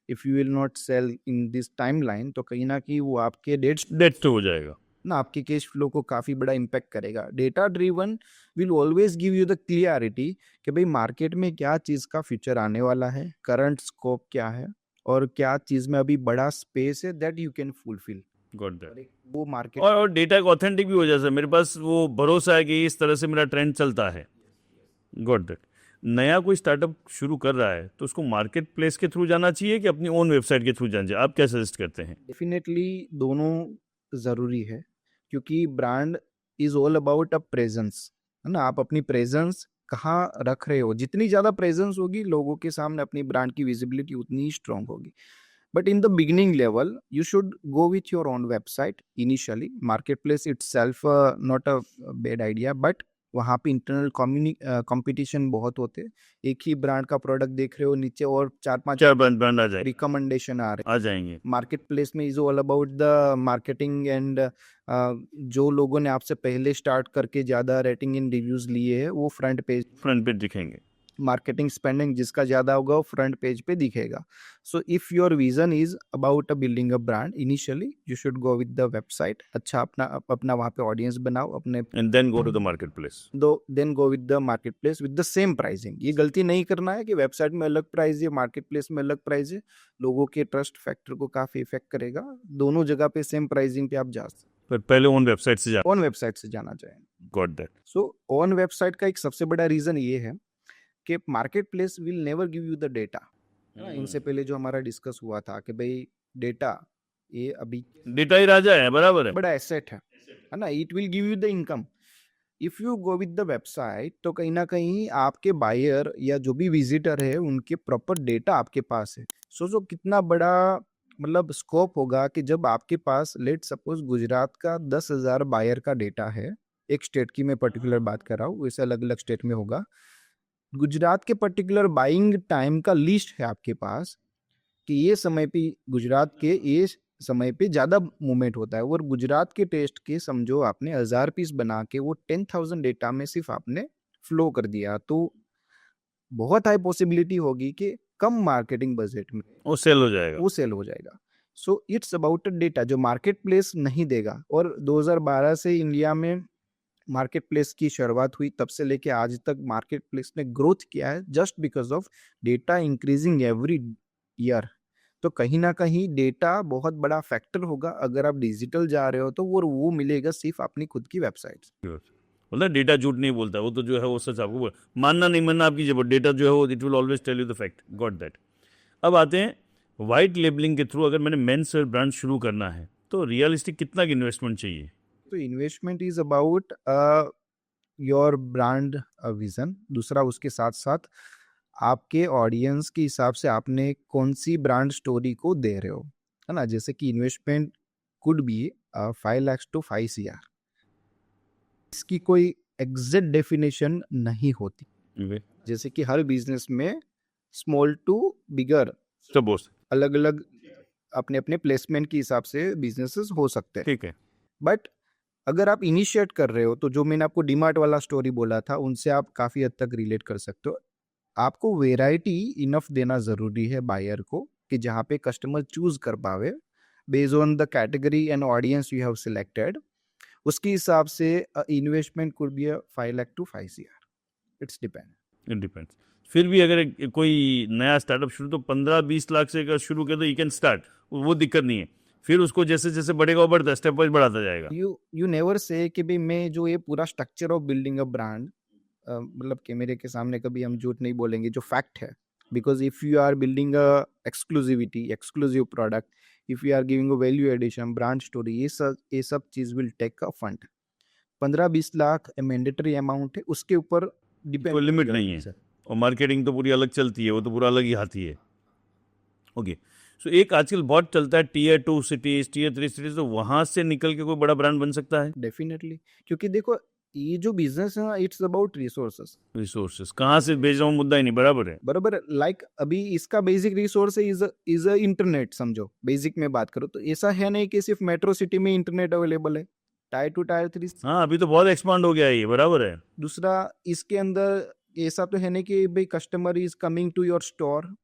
If you will not sell in this timeline तो कहीं ना कहीं वो आपके डेट हो जाएगा ना, आपके कैश फ्लो को काफी बड़ा इम्पैक्ट करेगा। Data driven will always give you the clarity कि भाई मार्केट में क्या चीज का फ्यूचर आने वाला है, करंट स्कोप क्या है, और क्या चीज में अभी बड़ा स्पेस है that you can fulfil. Got that. वो मार्केट और डेटा एक ऑथेंटिक भी हो जाता है, मेरे पास वो भरोसा है कि इस तरह से मेरा ट्रेंड चलता है। Got that. नया कोई स्टार्टअप शुरू कर रहा है तो उसको मार्केट प्लेस के थ्रू जाना चाहिए कि अपनी ओन वेबसाइट के थ्रू जाना चाहिए? आप क्या सजेस्ट करते हैं? डेफिनेटली दोनों जरूरी है, क्योंकि brand is all about a presence, है ना। आप अपनी प्रेजेंस कहाँ रख रहे हो, जितनी ज्यादा प्रेजेंस होगी लोगों के सामने अपनी ब्रांड की विजिबिलिटी उतनी ही स्ट्रांग होगी। But in the beginning level, you should go with your own website initially. Marketplace itself not a bad idea, but वहाँ पे इंटरनल कंपटीशन बहुत होते हैं। एक ही ब्रांड का प्रोडक्ट देख रहे हो, नीचे और चार पांच ब्रांड आ जाएंगे, रिकमेंडेशन आ रहे आ जाएंगे। मार्केट प्लेस में। Is all about the marketing and जो लोगों ने आपसे पहले स्टार्ट करके ज्यादा रेटिंग इन रिव्यूज लिए हैं वो फ्रंट पे दिखेंगे। मार्केटिंग स्पेंडिंग जिसका ज्यादा होगा वो फ्रंट पेज पे दिखेगा। So if your vision is about a building a brand, initially you should go with the website. अच्छा अपना वहाँ पे ऑडियंस बनाओ अपने, and then go to the marketplace. Then go with the marketplace with the same pricing. ये गलती नहीं करना है कि वेबसाइट में अलग प्राइस है, मार्केट प्लेस में अलग प्राइस है। लोगों के ट्रस्ट फैक्टर को काफी इफेक्ट करेगा। दोनों जगह पे सेम प्राइसिंग पे आप जा सकते, पर पहले ओन वेबसाइट से ऑन वेबसाइट से जाना चाहिए। Got that. So on website का एक सबसे बड़ा रीजन ये है कि market place will never give you the data. इनसे पहले जो हमारा डिस्कस हुआ था कि भाई डेटा ये अभी डेटा ही राजा है, बराबर है। बड़ा एसेट है ना। It will give you the income. If you go with the website तो कहीं ना कहीं आपके बायर या जो भी विजिटर है उनके प्रॉपर डेटा आपके पास है। सोचो कितना बड़ा मतलब स्कोप होगा कि जब आपके पास लेट सपोज गुजरात का 10,000 बायर का डेटा है, एक स्टेट की मैं पर्टिकुलर बात कर रहा हूँ, वैसे अलग अलग स्टेट में होगा। गुजरात के पर्टिकुलर बाइंग टाइम का लिस्ट है आपके पास कि ये समय पे गुजरात के ये समय पे ज्यादा मूवमेंट होता है, और गुजरात के टेस्ट के समझो आपने 1,000 पीस बना के वो 10,000 डेटा में सिर्फ आपने फ्लो कर दिया, तो बहुत हाई पॉसिबिलिटी होगी कि कम मार्केटिंग बजट में वो सेल हो जाएगा। वो सेल हो जाएगा। सो इट्स अबाउट डेटा जो मार्केट प्लेस नहीं देगा। और 2012 से इंडिया में मार्केट प्लेस की शुरुआत हुई, तब से लेके आज तक मार्केट प्लेस ने ग्रोथ किया है just because of data increasing every year. तो कहीं ना कहीं डेटा बहुत बड़ा फैक्टर होगा। अगर आप डिजिटल जा रहे हो तो वो मिलेगा सिर्फ अपनी खुद की वेबसाइट। बोलता है डेटा झूठ नहीं बोलता, वो तो जो है वो सच आपको मानना नहीं मानना आपकी जब डेटा जो है वो it will always tell you the fact, got that. अब आते हैं वाइट लेबलिंग के थ्रू अगर मैंने मेंस वेयर ब्रांड शुरू करना है तो रियलिस्टिक कितना की इन्वेस्टमेंट चाहिए? तो investment is about your brand vision. दूसरा उसके साथ साथ आपके ऑडियंस के हिसाब से आपने कौन सी ब्रांड स्टोरी को दे रहे हो, है ना। जैसे कि investment could be 5 lakhs to 5 CR। इसकी कोई एग्जैक्ट डेफिनेशन नहीं होती। जैसे कि हर बिजनेस में स्मॉल टू बिगर सपोज अलग अलग अपने अपने प्लेसमेंट के हिसाब से बिजनेसेस हो सकते हैं। ठीक है, बट अगर आप इनिशिएट कर रहे हो तो जो मैंने आपको डीमार्ट वाला स्टोरी बोला था उनसे आप काफ़ी हद तक रिलेट कर सकते हो। आपको वेराइटी इनफ देना ज़रूरी है बायर को कि जहाँ पे कस्टमर चूज कर पावे based on the category and audience you have selected. उसके हिसाब से investment could be 5 lakh to 5 CR। It's depend. It depends. फिर भी अगर कोई नया स्टार्टअप शुरू तो 15-20 लाख से अगर शुरू कर तो यू कैन स्टार्ट, वो दिक्कत नहीं है। फिर उसको जैसे जैसे बढ़ेगा वो बढ़ता स्टेप वाइज बढ़ाता जाएगा। यू नेवर से कि भाई मैं जो ये पूरा structure of building a brand, मतलब कैमरे के सामने कभी हम झूठ नहीं बोलेंगे, जो फैक्ट है। Because if you are building a exclusivity exclusive product, if you are giving a value addition brand story, ये सब चीज will take a fund. 15-20 lakh mandatory amount है, उसके ऊपर डिपेंड कोई लिमिट नहीं है, और मार्केटिंग तो पूरी अलग चलती है, वो तो पूरा अलग ही हाथी है। ओके, सो एक आजकल बहुत चलता है Tier 2 सिटीज, Tier 3 सिटीज, तो वहां से निकल के कोई बड़ा ब्रांड बन सकता है? डेफिनेटली। क्योंकि देखो ये जो बिजनेस है ना, इट्स अबाउट रिसोर्सेस। रिसोर्सेस कहाँ से भेज रहा हूँ मुद्दा ही नहीं, बराबर है। बराबर। लाइक अभी इसका बेसिक रिसोर्स है इज अ इंटरनेट। समझो बेसिक में बात करो तो ऐसा है नहीं कि सिर्फ मेट्रो सिटी में इंटरनेट अवेलेबल है। Tier 2 Tier 3। हाँ, अभी तो बहुत एक्सपांड हो गया है ये, बराबर है। दूसरा इसके अंदर ऐसा तो है नहीं कि भाई customer is coming to your store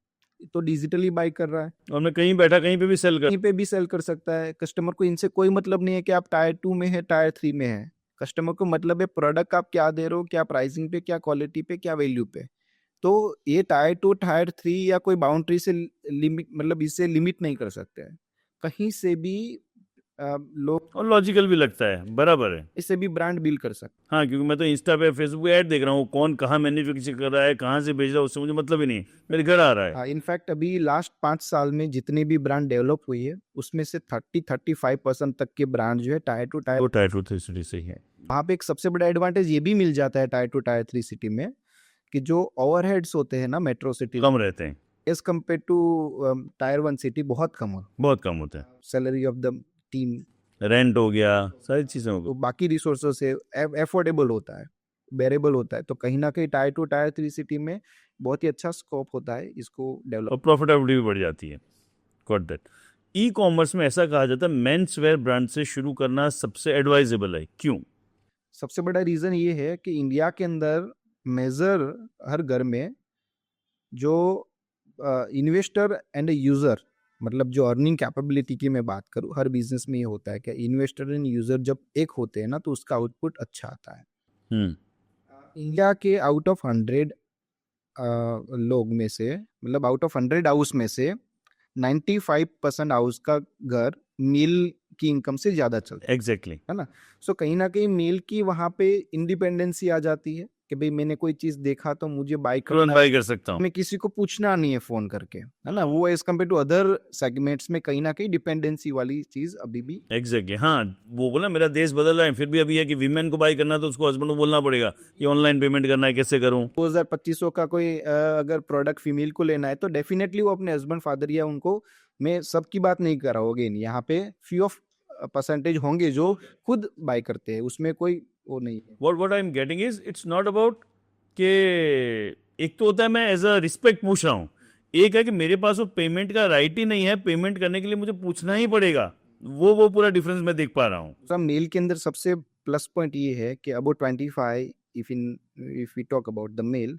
तो डिजिटली बाई कर रहा है, और मैं कहीं बैठा कहीं पे भी सेल कर। कहीं पे भी सेल कर सकता है। कस्टमर को इनसे कोई मतलब नहीं है कि आप Tier 2 में है Tier 3 में है। कस्टमर को मतलब है प्रोडक्ट आप क्या दे रहे हो, क्या प्राइसिंग पे, क्या क्वालिटी पे, क्या वैल्यू पे। तो ये Tier 2 Tier 3 या कोई बाउंड्री से लिमिट, मतलब इससे लिमिट नहीं कर सकते हैं। कहीं से भी लोग और लॉजिकल भी लगता है, बराबर है। इससे भी ब्रांड बिल्ड कर सकते हाँ, क्योंकि मैं तो इंस्टा पे फेसबुक पे ऐड देख रहा हूँ, कौन कहाँ मैन्युफैक्चर कर रहा है, कहाँ से भेज रहा है, उससे मुझे मतलब ही नहीं, मेरे घर आ रहा है। हैं। इनफैक्ट अभी लास्ट 5 साल में जितनी भी ब्रांड डेवलप हुई है उसमें से 30-35% तक के ब्रांड जो है Tier 2 Tier। वो Tier 2 3 सिटी से ही है। वहाँ पे एक सबसे बड़ा एडवांटेज ये भी मिल जाता है Tier 2 Tier 3 सिटी में कि जो ओवरहेड्स होते हैं ना मेट्रो सिटी कम रहते हैं, as compare to Tier 1 city बहुत कम हो। बहुत कम होते हैं। Salary of the team, rent हो गया, सारी चीजें हो तो गई, बाकी रिसोर्सेज से एफोर्डेबल होता है, बेरेबल होता है। तो कहीं ना कहीं Tier 2 Tier 3 सिटी में बहुत ही अच्छा स्कोप होता है इसको और डेवलप। प्रॉफिटेबिलिटी भी बढ़ जाती है। Got that. ई कॉमर्स में ऐसा कहा जाता है मेंस वेयर ब्रांड से शुरू करना सबसे एडवाइजेबल है, क्यों? सबसे बड़ा रीजन ये है कि इंडिया के अंदर मेजर हर घर में जो इन्वेस्टर एंड यूजर, मतलब जो अर्निंग कैपेबिलिटी की मैं बात करूँ, हर बिजनेस में ये होता है कि इन्वेस्टर एंड यूजर जब एक होते हैं ना तो उसका आउटपुट अच्छा आता है। इंडिया के आउट ऑफ 100 लोग में से, मतलब आउट ऑफ 100 हाउस में से 95% हाउस का घर मील की इनकम से ज्यादा चलता एग्जैक्टली। है ना। सो कहीं ना कहीं मील की वहां पे इंडिपेंडेंसी आ जाती है। कि भाई मैंने कोई चीज देखा तो मुझे बाय तुरंत करना बाई कर सकता हूँ। मैं किसी को पूछना नहीं है फोन करके, है ना। वो as compare to other segments में कहीं ना कहीं डिपेंडेंसी वाली चीज अभी भी एग्जैक्टली, हाँ। वो बोला मेरा देश बदल रहा है, फिर भी अभी है कि वीमेन को बाई करना है तो उसको हस्बैंड को बोलना पड़ेगा कि ऑनलाइन पेमेंट करना है, कैसे करूँ। 2000-2500 का कोई अगर प्रोडक्ट फीमेल को लेना है तो डेफिनेटली वो अपने हस्बैंड फादर या उनको, मैं सबकी बात नहीं कर रहा हूँ अगेन, यहाँ पे फ्यू ऑफ परसेंटेज होंगे जो खुद बाय करते हैं, उसमें कोई वो नहीं है। What I am getting is it's not about कि एक तो होता है मैं एज अ रिस्पेक्ट पूछ रहा हूँ, एक है कि मेरे पास वो पेमेंट का राइट ही नहीं है, पेमेंट करने के लिए मुझे पूछना ही पड़ेगा। वो पूरा डिफरेंस मैं देख पा रहा हूँ। दूसरा मेल के अंदर सबसे प्लस पॉइंट ये है कि about 25, if we talk about the male,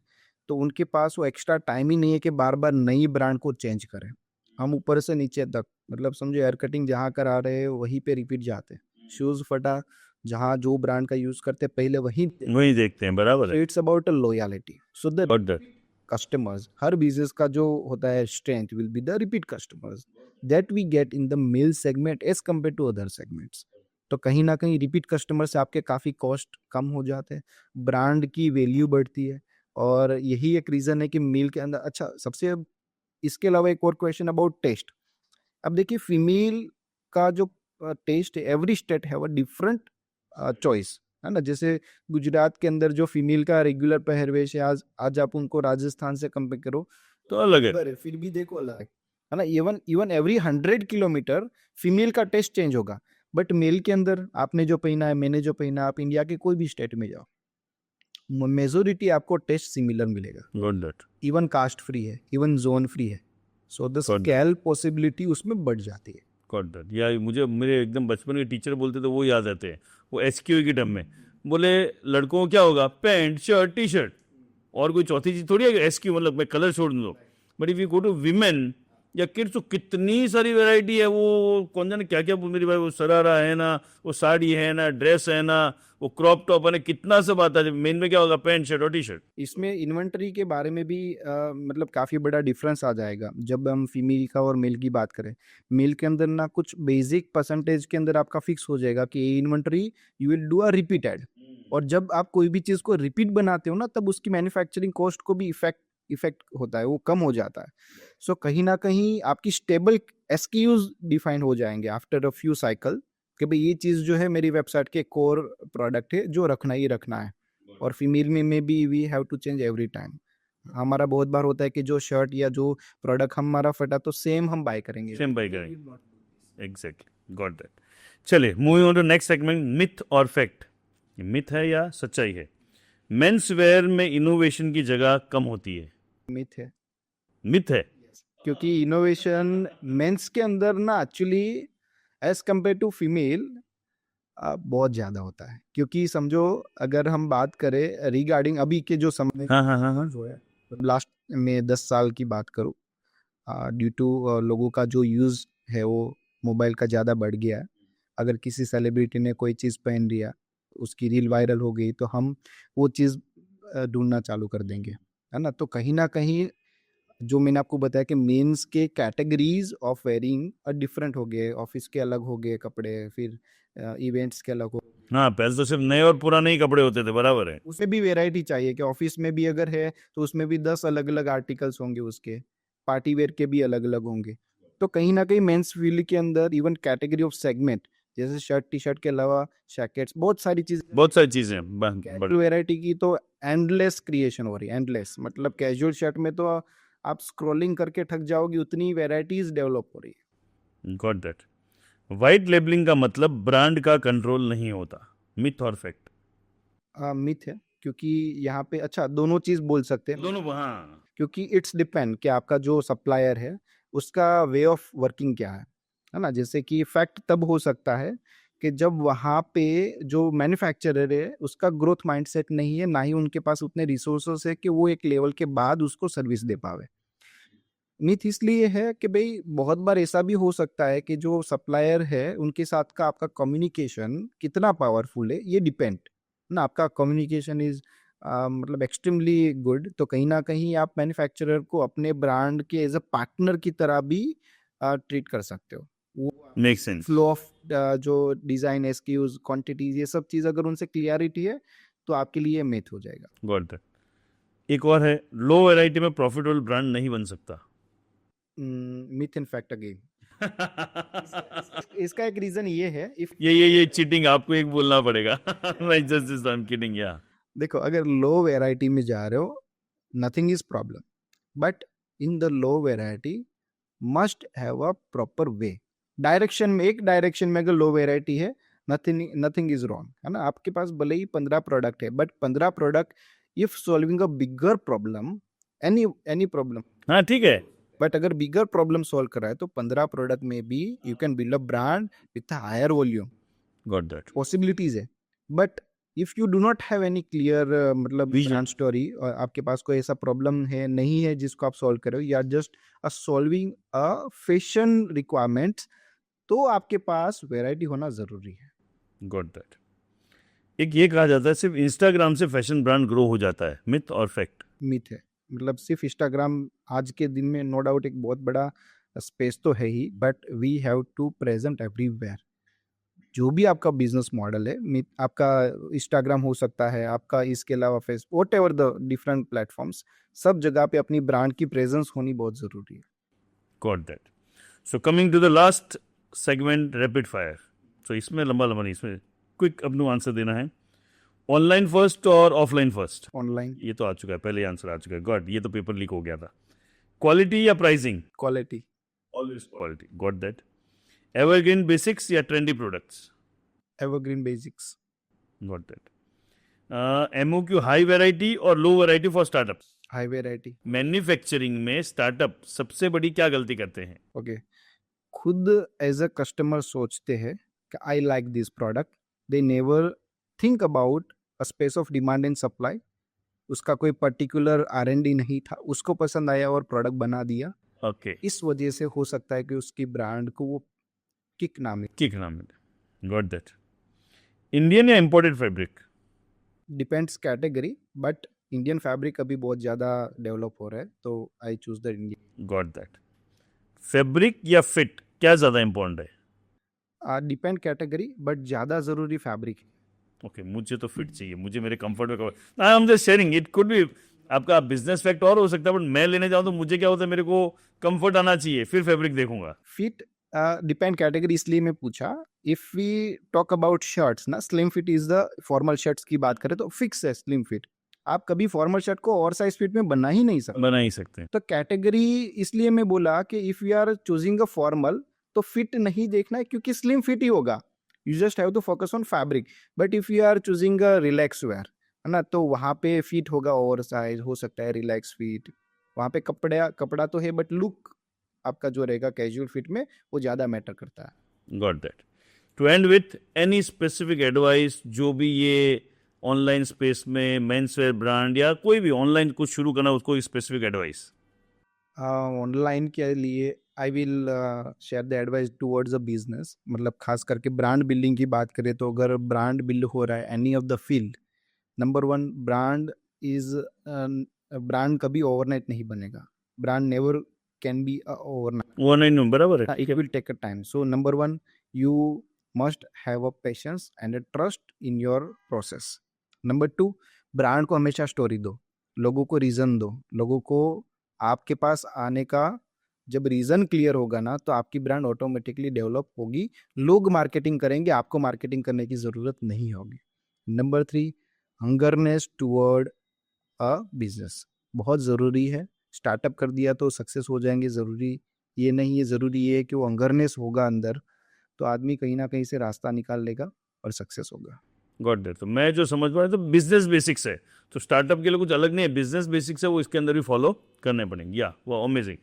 तो उनके पास वो एक्स्ट्रा टाइम ही नहीं है कि बार बार नई ब्रांड को चेंज करें। हम ऊपर से नीचे तक, मतलब समझो हेयर कटिंग जहाँ करा रहे हैं वहीं पे रिपीट जाते हैं, शूज फटा जहाँ जो ब्रांड का यूज करते हैं पहले वही। वही देखते हैं, बराबर सो है। It's about a loyalty, so the Got that. Customers, हर बिजनेस का जो होता है strength will be the repeat customers that we get in the male segment as compare to other segments. तो कहीं ना कहीं रिपीट कस्टमर से आपके काफ़ी कॉस्ट कम हो जाते हैं, ब्रांड की वैल्यू बढ़ती है, और यही एक रीज़न है कि मेल के अंदर अच्छा सबसे। इसके अलावा एक और क्वेश्चन अबाउट टेस्ट। अब देखिए फीमेल का जो टेस्ट है, every state have a different choice, है ना। जैसे गुजरात के अंदर जो फीमेल का रेगुलर पहरवेश है, आज आज आप उनको राजस्थान से कंपेयर करो तो अलग है। बराबर, फिर भी देखो अलग है ना। Even even every 100 kilometre female का टेस्ट चेंज होगा, बट मेल के अंदर आपने जो पहना है, मैंने जो पहना, आप इंडिया के कोई भी स्टेट में जाओ, मेजोरिटी आपको टेस्ट सिमिलर मिलेगा। Got that. Even cost free है, इवन जोन फ्री है, so the Got that. Scale possibility उसमें बढ़ जाती है। Got that. या मुझे मेरे एकदम बचपन के टीचर बोलते थे, वो याद आते हैं, वो एसक्यू की टर्म में बोले लड़कों को क्या होगा, पैंट शर्ट टी शर्ट, और कोई चौथी चीज थोड़ी है एसक्यू, मतलब मैं कलर छोड़ दूँ। But if you go to women या किड्स तो कितनी सारी वैरायटी है। वो कौन जाने क्या क्या, मेरी भाई वो सरारा है ना, वो साड़ी है ना, ड्रेस है ना, वो क्रॉप टॉप है ना, कितना सब आता है। मेन में क्या होगा, पैंट शर्ट और टी शर्ट। इसमें इन्वेंटरी के बारे में भी मतलब काफ़ी बड़ा डिफरेंस आ जाएगा जब हम फीमेल का और मेल की बात करें। मेल के अंदर ना कुछ बेसिक परसेंटेज के अंदर आपका फिक्स हो जाएगा कि ये inventory you will do a repeated, और जब आप कोई भी चीज़ को रिपीट बनाते हो ना, तब उसकी मैन्युफैक्चरिंग कॉस्ट को भी इफेक्ट होता है, वो कम हो जाता है। सो कहीं ना कहीं आपकी स्टेबल एसक्यूज डिफाइन हो जाएंगे आफ्टर अ फ्यू साइकिल, कि भाई ये चीज़ जो है मेरी वेबसाइट के कोर प्रोडक्ट है जो रखना ही रखना है। और फीमेल में भी we have to change every time. हमारा बहुत बार होता है कि जो शर्ट या जो प्रोडक्ट हमारा फटा तो सेम हम बाय करेंगे, सेम बाई करेंगे। Exactly, got that. चलिए, moving on to next segment, myth और फैक्ट। मिथ है या सच्चाई है, मेंस वेयर में इनोवेशन की जगह कम होती है? मिथ है, मिथ है। क्योंकि इनोवेशन मेंस के अंदर ना actually as compare to female बहुत ज़्यादा होता है। क्योंकि समझो अगर हम बात करें रिगार्डिंग अभी के जो समय हाँ हाँ हाँ हाँ। जो है लास्ट में 10 साल की बात करूँ, ड्यू टू लोगों का जो यूज़ है वो मोबाइल का ज़्यादा बढ़ गया है। अगर किसी सेलिब्रिटी ने कोई चीज़ पहन लिया, उसकी रील वायरल हो गई, तो हम वो चीज़ ढूंढना चालू कर देंगे, है ना। तो कहीं ना कहीं जो मैंने आपको बताया कि मेंस के कैटेगरीज ऑफ वेयरिंग डिफरेंट हो गए, ऑफिस के अलग हो गए कपड़े, फिर इवेंट्स के अलग हो, हाँ, पहले तो सिर्फ नए और पुराने ही कपड़े होते थे, बराबर है। उसमें भी वेराइटी चाहिए कि ऑफिस में भी अगर है तो उसमें भी 10 अलग अलग आर्टिकल्स होंगे, उसके पार्टी वेयर के भी अलग अलग होंगे। तो कहीं ना कहीं मेंस फील्ड के अंदर इवन कैटेगरी ऑफ सेगमेंट, जैसे शर्ट टी शर्ट के अलावा जैकेट्स, बहुत सारी चीज़ें, बहुत सारी चीजें हैं, कैजुअल वेराइटी की तो एंडलेस क्रिएशन हो रही है, एंडलेस। मतलब कैजुअल शर्ट में तो आप स्क्रॉलिंग करके थक जाओगे, उतनी वेराइटीज डेवलप हो रही है। Got that. वाइट लेबलिंग का मतलब ब्रांड का कंट्रोल नहीं होता, मिथ और फैक्ट? मिथ है, क्योंकि यहाँ पे अच्छा दोनों चीज बोल सकते हैं, दोनों, हाँ। क्योंकि इट्स डिपेंड कि आपका जो सप्लायर है उसका वे ऑफ वर्किंग क्या है ना। जैसे कि फैक्ट तब हो सकता है कि जब वहाँ पे जो मैन्युफैक्चरर है उसका ग्रोथ माइंडसेट नहीं है, ना ही उनके पास उतने रिसोर्सेस है कि वो एक लेवल के बाद उसको सर्विस दे पावे। मिथ इसलिए है कि भाई बहुत बार ऐसा भी हो सकता है कि जो सप्लायर है उनके साथ का आपका कम्युनिकेशन कितना पावरफुल है, ये डिपेंड ना। आपका कम्युनिकेशन इज मतलब एक्सट्रीमली गुड, तो कहीं ना कहीं आप मैन्युफैक्चरर को अपने ब्रांड के एज अ पार्टनर की तरह भी ट्रीट कर सकते हो। वो मेक सेंस। फ्लो ऑफ जो डिज़ाइन, एसक्यूज, क्वांटिटीज, ये सब चीज़ अगर उनसे क्लियरिटी है तो आपके लिए मिथ हो जाएगा। Got that. एक और है, लो वैरायटी में प्रॉफिटेबल ब्रांड नहीं बन सकता। Myth in fact again. इसका एक रीजन ये है, इफ ये चीटिंग आपको एक बोलना पड़ेगा। मैं जस्ट आई एम किडिंग या। देखो, अगर लो वैरायटी में जा रहे हो, nothing is problem, but in the low variety must have a proper way. Direction में, एक डायरेक्शन में अगर लो वैरायटी है, नथिंग इज रॉन्ग, है ना। आपके पास भले ही 15 प्रोडक्ट है, but 15 product if solving a bigger problem, any problem, हाँ ठीक है। बट अगर बिगर प्रॉब्लम सॉल्व कर रहा है तो 15 प्रोडक्ट में भी you can build a brand with higher volume. Got that. Possibilities है, but if you do not have any clear मतलब Vision. ब्रांड स्टोरी, और आपके पास कोई ऐसा प्रॉब्लम है नहीं है जिसको आप सॉल्व कर रहे हो, या just solving a fashion requirements, तो आपके पास वैरायटी होना जरूरी है। Got that. एक ये कहा जाता है सिर्फ इंस्टाग्राम से फैशन ब्रांड ग्रो हो जाता है, मिथ और फैक्ट? मिथ है, मतलब सिर्फ इंस्टाग्राम आज के दिन में नो डाउट एक बहुत बड़ा स्पेस तो है ही, but we have to present everywhere. जो भी आपका बिजनेस मॉडल है, आपका इंस्टाग्राम हो सकता है, आपका इसके अलावा face what ever the different platforms, सब जगह पे अपनी ब्रांड की प्रेजेंस होनी बहुत जरूरी है। Got that. So coming to the last segment, rapid fire. So इसमें लंबा लंबा नहीं, इसमें क्विक अपनू आंसर देना है। ऑनलाइन फर्स्ट और ऑफलाइन फर्स्ट? ऑनलाइन। ये तो आ चुका है, पहले आंसर आ चुका है। गॉड, ये तो पेपर लीक हो गया था। क्वालिटी या pricing? Quality. Always quality. Got that. Evergreen basics या trendy products? Evergreen basics. Got that. MOQ high variety और low variety for startups? High variety. Manufacturing में स्टार्टअप सबसे बड़ी क्या गलती करते हैं? ओके, खुद एज अ कस्टमर सोचते हैं कि I like this product, they never think about a space of demand and supply. उसका कोई पर्टिकुलर R&D नहीं था, उसको पसंद आया और प्रोडक्ट बना दिया। ओके, इस वजह से हो सकता है कि उसकी ब्रांड को वो किक ना मिले। किक नाम है। Got that. इंडियन या imported fabric? Depends category, but Indian fabric अभी बहुत ज़्यादा डेवलप हो रहा है, तो I choose the Indian. Got that. Fabric या फिट, क्या ज्यादा इंपॉर्टेंट है? डिपेंड कैटेगरी, बट ज़्यादा ज़रूरी फैब्रिक है। ओके, मुझे तो फिट चाहिए, मुझे मेरे कंफर्ट में I am just sharing, it could be आपका बिजनेस फैक्ट और हो सकता है, बट मैं लेने जाऊं तो मुझे क्या होता है, मेरे को कंफर्ट आना चाहिए, फिर फैब्रिक देखूंगा। फिट डिपेंड कैटेगरी इसलिए मैं पूछा। If we talk about shirts ना, slim fit is the formal shirts की बात करें तो फिक्स है स्लिम फिट। आप कभी फॉर्मल शर्ट को और साइज फिट में बना ही नहीं सकते। बना ही सकते हैं। तो कैटेगरी इसलिए मैं बोला कि if you are choosing a formal, तो फिट नहीं देखना है, क्योंकि स्लिम फिट ही होगा। You just have to focus on fabric. But if you are choosing a relax wear, है ना, तो वहाँ पे फिट होगा ओवर साइज, हो सकता है रिलैक्स फिट। वहाँ पे कपड़ा तो है, बट लुक आपका जो रहेगा कैजुअल फिट में, वो ज़्यादा मैटर करता है। Got that. To end with any specific advice, जो भी ये ऑनलाइन स्पेस में मेंस वेयर ब्रांड या कोई भी ऑनलाइन कुछ शुरू करना, उसको स्पेसिफिक एडवाइस? ऑनलाइन के लिए I will share the advice towards a business, मतलब खास करके ब्रांड बिल्डिंग की बात करें तो अगर ब्रांड बिल्ड हो रहा है any of the field, number one, brand कभी ओवरनाइट नहीं बनेगा। Brand never can be overnight. Overnight बराबर है। It will take a time. So number one, you must have a patience and a trust in your process. Number two, brand को हमेशा story दो, लोगों को रीज़न दो। लोगों को आपके पास आने का जब रीज़न क्लियर होगा ना, तो आपकी ब्रांड ऑटोमेटिकली डेवलप होगी। लोग मार्केटिंग करेंगे, आपको मार्केटिंग करने की ज़रूरत नहीं होगी। Number three, hungerness toward a business बहुत ज़रूरी है। स्टार्टअप कर दिया तो सक्सेस हो जाएंगे, ज़रूरी ये नहीं है। ज़रूरी ये है कि वो अंगरनेस होगा अंदर, तो आदमी कहीं ना कहीं से रास्ता निकाल लेगा और सक्सेस होगा। Got that. तो मैं जो समझ पा रहा हूं, तो बिजनेस बेसिक्स है, तो स्टार्टअप के लिए कुछ अलग नहीं है, बिजनेस बेसिक्स है, वो इसके अंदर भी फॉलो करने पड़ेंगे। या वो amazing.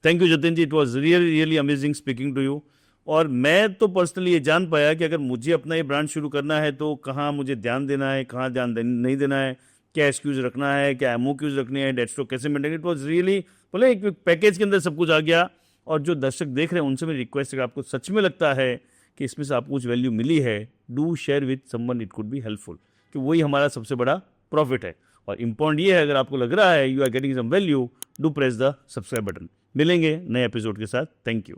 Thank you Jatin ji, it was really really amazing speaking to you. और मैं तो पर्सनली ये जान पाया कि अगर मुझे अपना ये ब्रांड शुरू करना है तो कहाँ मुझे ध्यान देना है, कहाँ ध्यान नहीं देना है, क्या एक्सक्यूज रखना है, क्या एमओक्यूज रखने हैं, डेट स्टॉक कैसे मेंटेन। इट वॉज रियली, बोले एक पैकेज के अंदर सब कुछ आ गया। और जो दर्शक देख रहे हैं उनसे मेरी रिक्वेस्ट है कि आपको सच में लगता है कि इसमें से आपको कुछ वैल्यू मिली है, do share with someone, it could be helpful, कि वही हमारा सबसे बड़ा प्रॉफिट है। और इंपॉर्टेंट ये है, अगर आपको लग रहा है you are getting some value, do press the subscribe button. मिलेंगे नए एपिसोड के साथ। Thank you.